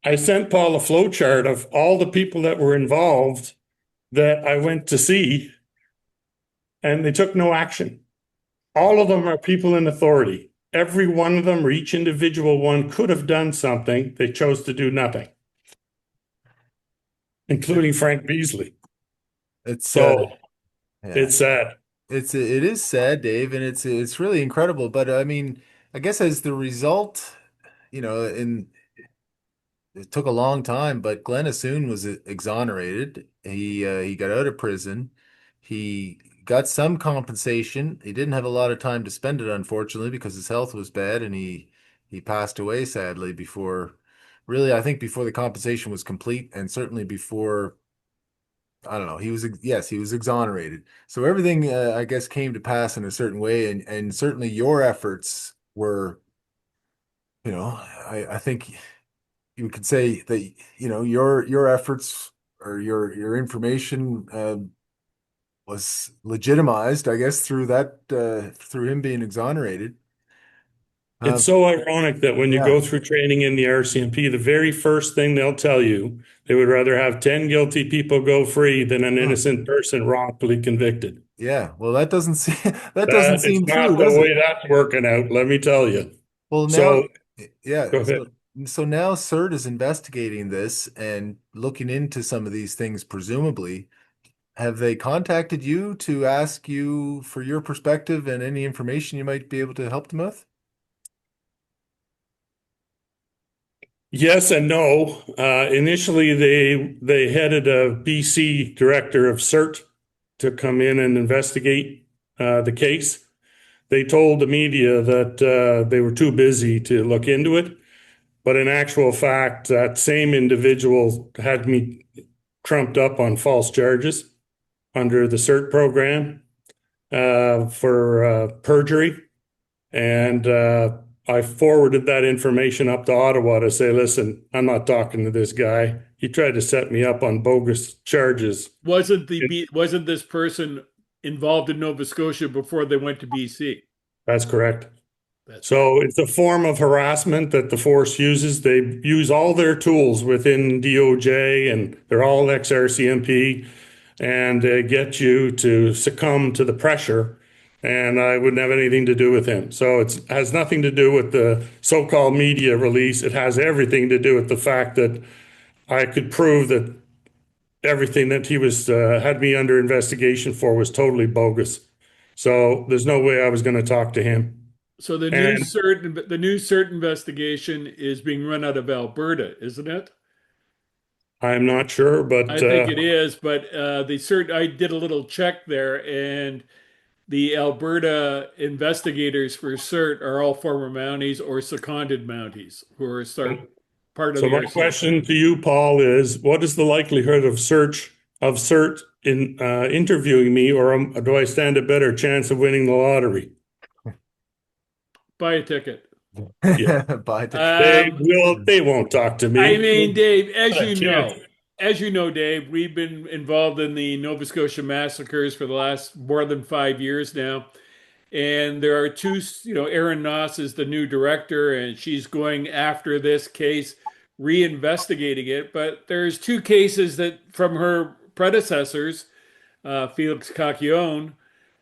a flow chart of all the people that were involved that I went to see, and they took no action. All of them are people in authority. Every one of them, or each individual one, could have done something. They chose to do nothing, including Frank Beasley. It's So yeah, it's sad. it is sad, Dave, and it's really incredible. But I mean, I guess as the result, in it took a long time, but Glen Assoun was exonerated. He got out of prison. He got some compensation. He didn't have a lot of time to spend it, unfortunately, because his health was bad, and he passed away sadly before, really, I think before the compensation was complete, and certainly before, I don't know, yes, he was exonerated. So everything, I guess, came to pass in a certain way, and certainly your efforts were, I think you could say that your efforts or your information was legitimized, I guess, through that through him being exonerated. It's Uh, so ironic that when you yeah, go through training in the RCMP, the very first thing they'll tell you, they would rather have 10 guilty people go free than an huh, innocent person wrongfully convicted. yeah. Well, that doesn't seem that doesn't That is seem true, not the does it? way that's working out, let me tell you. Well, now, So go yeah. ahead. So now SiRT is investigating this and looking into some of these things, presumably. Have they contacted you to ask you for your perspective and any information you might be able to help them with? Yes and no. Initially, they headed a BC director of SiRT to come in and investigate the case. They told the media that they were too busy to look into it. But in actual fact, that same individual had me trumped up on false charges under the SiRT program for perjury. And I forwarded that information up to Ottawa to say, listen, I'm not talking to this guy. He tried to set me up on bogus charges. Wasn't this person involved in Nova Scotia before they went to BC? That's correct. That's right. So it's a form of harassment that the force uses. They use all their tools within DOJ and they're all ex-RCMP and they get you to succumb to the pressure. And I wouldn't have anything to do with him. So it has nothing to do with the so-called media release. It has everything to do with the fact that I could prove that everything that he was had me under investigation for was totally bogus. So there's no way I was going to talk to him. So And the new CERT investigation is being run out of Alberta, isn't it? I'm not sure, I but think it is, but the CERT, I did a little check there, and the Alberta investigators for CERT are all former Mounties or seconded Mounties who are start part of so the my RCMP. question to you, Paul, is what is the likelihood of CERT in interviewing me, or do I stand a better chance of winning the lottery? Buy a ticket. Yeah, Buy the Um, they won't talk to I me. mean, Dave, Not a chance. as you know, Dave, we've been involved in the Nova Scotia massacres for the last more than 5 years now. And there are two, Erin Noss is the new director, and she's going after this case, reinvestigating it. But there's two cases that from her predecessors, Felix Cacchione,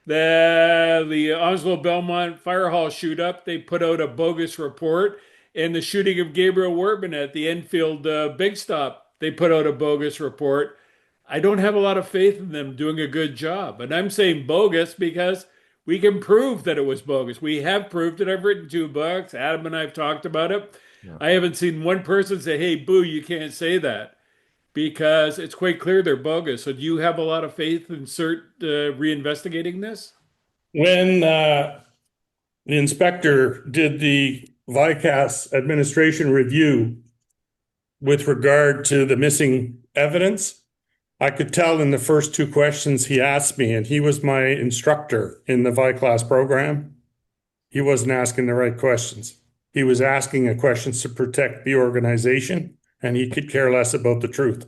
the Onslow Belmont Fire Hall shoot up. They put out a bogus report, and the shooting of Gabriel Wortman at the Enfield Big Stop. They put out a bogus report. I don't have a lot of faith in them doing a good job, and I'm saying bogus because we can prove that it was bogus. We have proved it. I've written 2 books. Adam and I have talked about it. Yeah. I haven't seen one person say, "Hey, boo, you can't say that," because it's quite clear they're bogus. So do you have a lot of faith in CERT reinvestigating this? When the inspector did the VICAS administration review with regard to the missing evidence, I could tell in the first 2 questions he asked me, and he was my instructor in the VICLAS program. He wasn't asking the right questions. He was asking a questions to protect the organization, and he could care less about the truth.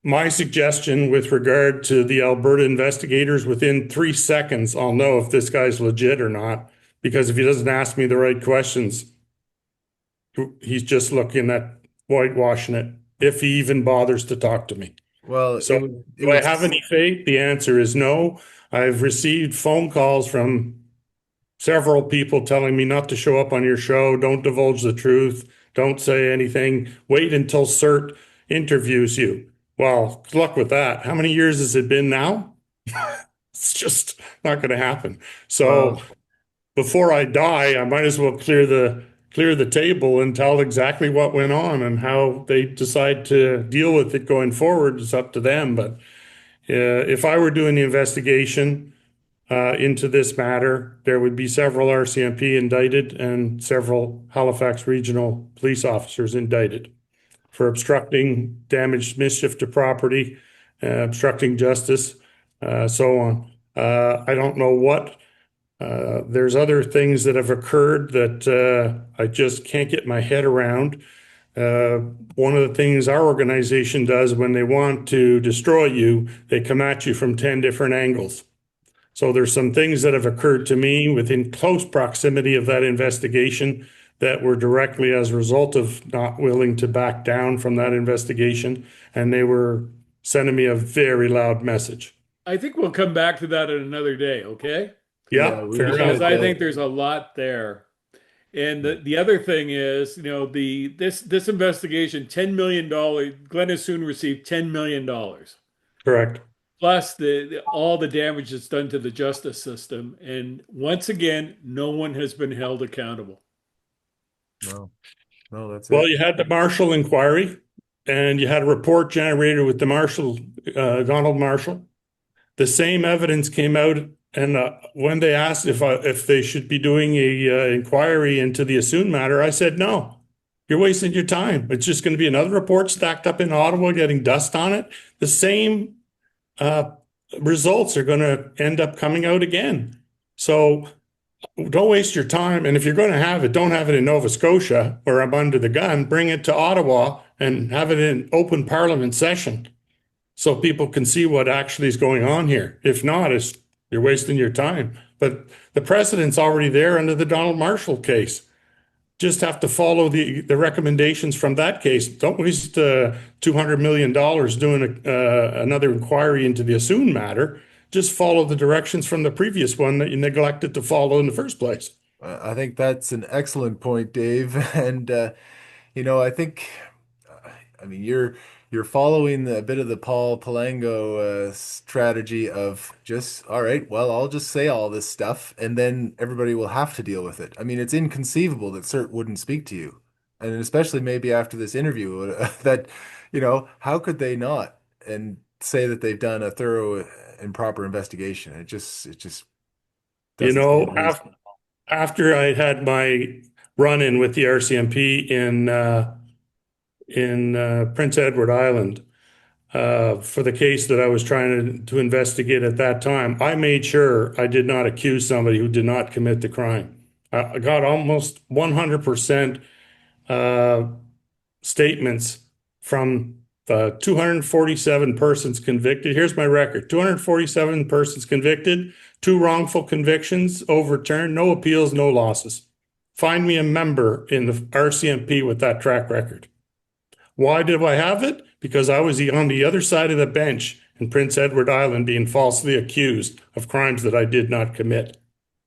My suggestion with regard to the Alberta investigators, within 3 seconds, I'll know if this guy's legit or not, because if he doesn't ask me the right questions, he's just looking at whitewashing it, if he even bothers to talk to me. Well, So, it do I would have any faith? The answer is no. I've received phone calls from several people telling me not to show up on your show, don't divulge the truth, don't say anything, wait until CERT interviews you. Well, good luck with that. How many years has it been now? It's just not going to happen. So well, before I die, I might as well clear the table and tell exactly what went on, and how they decide to deal with it going forward is up to them. But if I were doing the investigation into this matter, there would be several RCMP indicted and several Halifax regional police officers indicted for obstructing, damage, mischief to property, obstructing justice, so on. I don't know what. There's other things that have occurred that I just can't get my head around. Uh, One of the things our organization does when they want to destroy you, they come at you from 10 different angles. So there's some things that have occurred to me within close proximity of that investigation that were directly as a result of not willing to back down from that investigation. And they were sending me a very loud message. I think we'll come back to that in another day, okay? yeah, Yeah, we fair just enough. Because had I think there's a lot there. And Yeah. the other thing is, this investigation, $10 million, Glen Assoun received $10 million Correct. plus all the damage that's done to the justice system. And once again, no one has been held accountable. No, no, that's Well, it. you had the Marshall inquiry, and you had a report generated with the Donald Marshall. The same evidence came out, and when they asked if they should be doing a inquiry into the Assoun matter, I said no. You're wasting your time. It's just going to be another report stacked up in Ottawa, getting dust on it. The same uh, results are going to end up coming out again. So don't waste your time. And if you're going to have it, don't have it in Nova Scotia where I'm under the gun. Bring it to Ottawa and have it in open parliament session so people can see what actually is going on here. If not, you're wasting your time. But the precedent's already there under the Donald Marshall case. Just have to follow the recommendations from that case. Don't waste $200 million doing another inquiry into the Assoun matter. Just follow the directions from the previous one that you neglected to follow in the first place. I think that's an excellent point, Dave. And I think, uh, I mean, you're following a bit of the Paul Palango strategy of just, all right, well, I'll just say all this stuff, and then everybody will have to deal with it. I mean, it's inconceivable that CERT wouldn't speak to you, and especially maybe after this interview, that, how could they not and say that they've done a thorough and proper investigation? It just You doesn't stand know, to reason. after I had my run-in with the RCMP in Prince Edward Island, for the case that I was trying to investigate at that time, I made sure I did not accuse somebody who did not commit the crime. I got almost 100% uh, statements from 247 persons convicted. Here's my record: 247 persons convicted, two wrongful convictions overturned, no appeals, no losses. Find me a member in the RCMP with that track record. Why did I have it? Because I was on the other side of the bench in Prince Edward Island being falsely accused of crimes that I did not commit.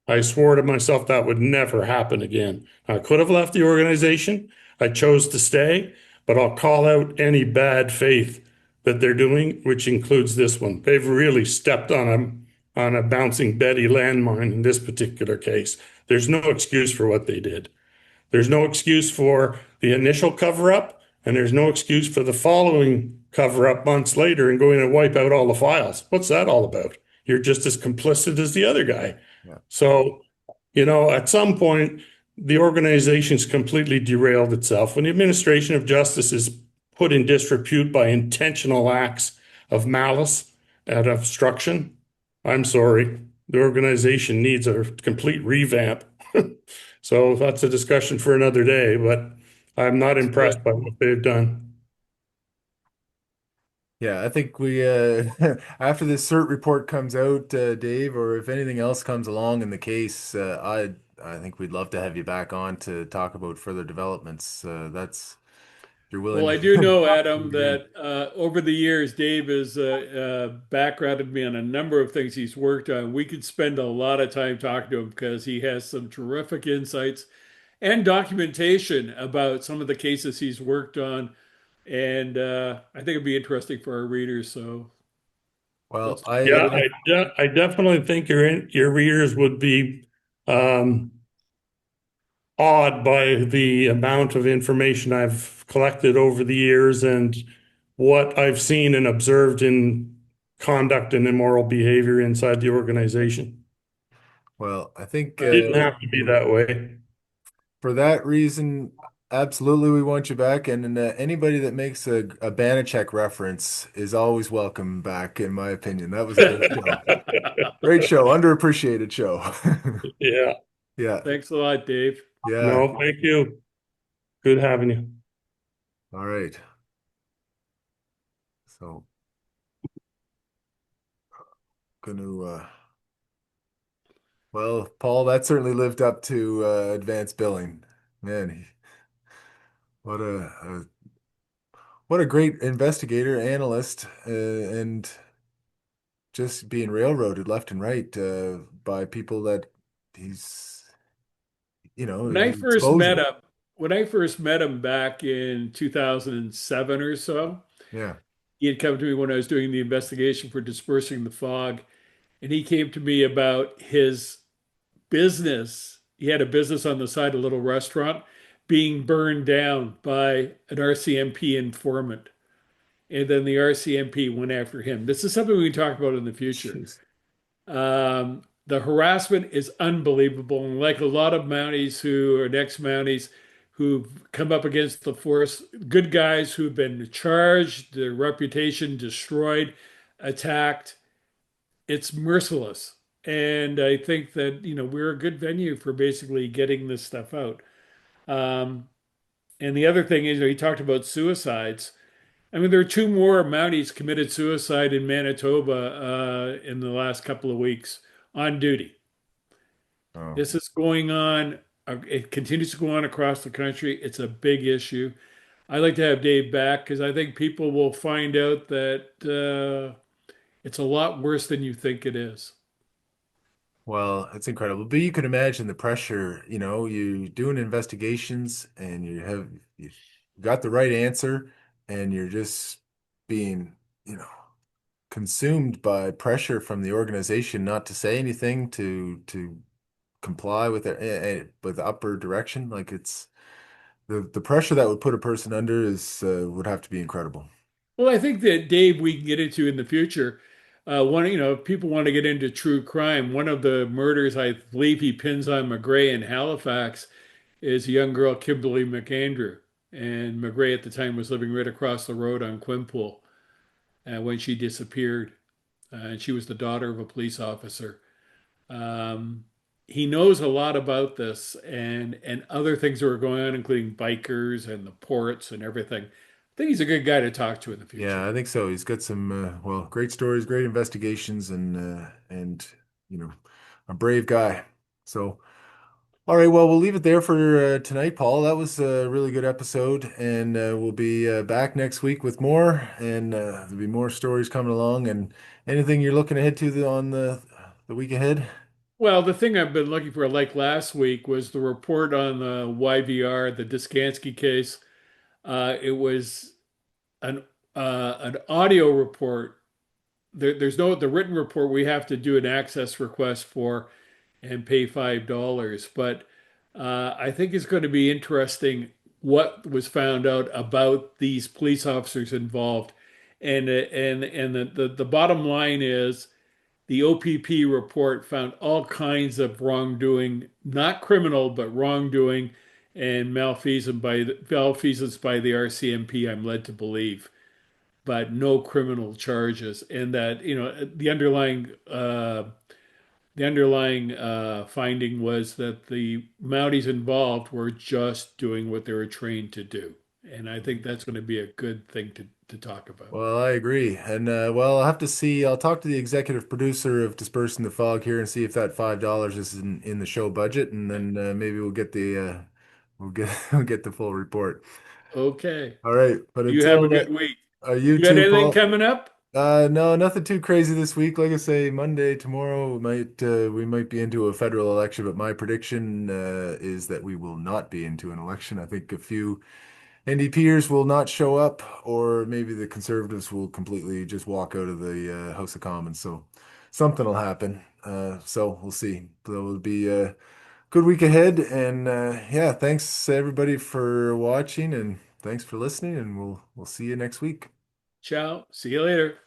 I swore to myself that would never happen again. I could have left the organization. I chose to stay, but I'll call out any bad faith that they're doing, which includes this one. They've really stepped on a bouncing Betty landmine in this particular case. There's no excuse for what they did. There's no excuse for the initial cover up, and there's no excuse for the following cover up months later and going and wipe out all the files. What's that all about? You're just as complicit as the other guy. Yeah. So, at some point, the organization's completely derailed itself. When the administration of justice is put in disrepute by intentional acts of malice and obstruction, I'm sorry, the organization needs a complete revamp. So that's a discussion for another day, but I'm not Yeah. impressed by what they've done. Yeah, I think we after this CERT report comes out, Dave, or if anything else comes along in the case, I think we'd love to have you back on to talk about further developments. That's if you're willing Well, I to do know, do Adam, it again. that over the years, Dave has backgrounded me on a number of things he's worked on. We could spend a lot of time talking to him because he has some terrific insights and documentation about some of the cases he's worked on. And I think it'd be interesting for our readers. So Well, let's I Yeah, do it. I definitely think your readers would be um, awed by the amount of information I've collected over the years and what I've seen and observed in conduct and immoral behavior inside the organization. I think It didn't have to be that way. for that reason, absolutely, we want you back. And anybody that makes a Banachek reference is always welcome back, in my opinion. That was a great show. Great show, underappreciated show. Yeah. Yeah, Thanks a lot, Dave. yeah. No, thank you. Good having you. All right. So, gonna well, Paul, that certainly lived up to advanced billing. Man, what what a great investigator, analyst, and just being railroaded left and right by people that he's When I first met exposure. him, when I first met him back in 2007 or so, Yeah. he had come to me when I was doing the investigation for dispersing the fog, and he came to me about his business. He had a business on the side, a little restaurant, being burned down by an RCMP informant. And then the RCMP went after him. This is something we can talk about in the future. Jeez. The harassment is unbelievable. And like a lot of Mounties who are ex-Mounties who've come up against the force, good guys who've been charged, their reputation destroyed, attacked, it's merciless. And I think that, we're a good venue for basically getting this stuff out. Um, and the other thing is, he talked about suicides. I mean, there are two more Mounties committed suicide in Manitoba in the last couple of weeks on duty. Oh. This is going on. It continues to go on across the country. It's a big issue. I'd like to have Dave back because I think people will find out that it's a lot worse than you think it is. Well, it's incredible. But you can imagine the pressure, you doing investigations and you got the right answer and you're just being, you know, consumed by pressure from the organization not to say anything to comply with it with the upper direction. Like it's the pressure that would put a person under is would have to be incredible. Well, I think that Dave, we can get into in the future. If people want to get into true crime, one of the murders I believe he pins on McGray in Halifax is a young girl, Kimberly McAndrew. And McGray at the time was living right across the road on Quimpool when she disappeared. And she was the daughter of a police officer. Um, he knows a lot about this and other things that were going on, including bikers and the ports and everything. I think he's a good guy to talk to in the Yeah, future. I think so. He's got some great stories, great investigations, and you know, a brave guy. So, all right, well, we'll leave it there for tonight, Paul. That was a really good episode, and we'll be back next week with more, and there'll be more stories coming along. And anything you're looking ahead to on the week ahead? Well, the thing I've been looking for, like last week, was the report on the YVR, the Diskansky case. It was an an audio report. There's no the written report we have to do an access request for and pay $5. But I think it's going to be interesting what was found out about these police officers involved. And the bottom line is the OPP report found all kinds of wrongdoing, not criminal, but wrongdoing and malfeasance by the RCMP, I'm led to believe, but no criminal charges. And that, the underlying finding was that the Mounties involved were just doing what they were trained to do. And I think that's going to be a good thing to talk about. Well, I agree. And I'll have to see. I'll talk to the executive producer of Dispersing the Fog here and see if that $5 is in the show budget, and then maybe we'll get the we'll get we'll get the full report. Okay. All right, but You have a until good week. you You got too, anything Paul. coming up? No, nothing too crazy this week. Like I say, Monday, tomorrow we might be into a federal election, but my prediction is that we will not be into an election. I think a few NDPers will not show up, or maybe the Conservatives will completely just walk out of the House of Commons. So something will happen. So we'll see. So it'll be a good week ahead, and yeah, thanks everybody for watching, and thanks for listening, and we'll see you next week. Ciao. See you later.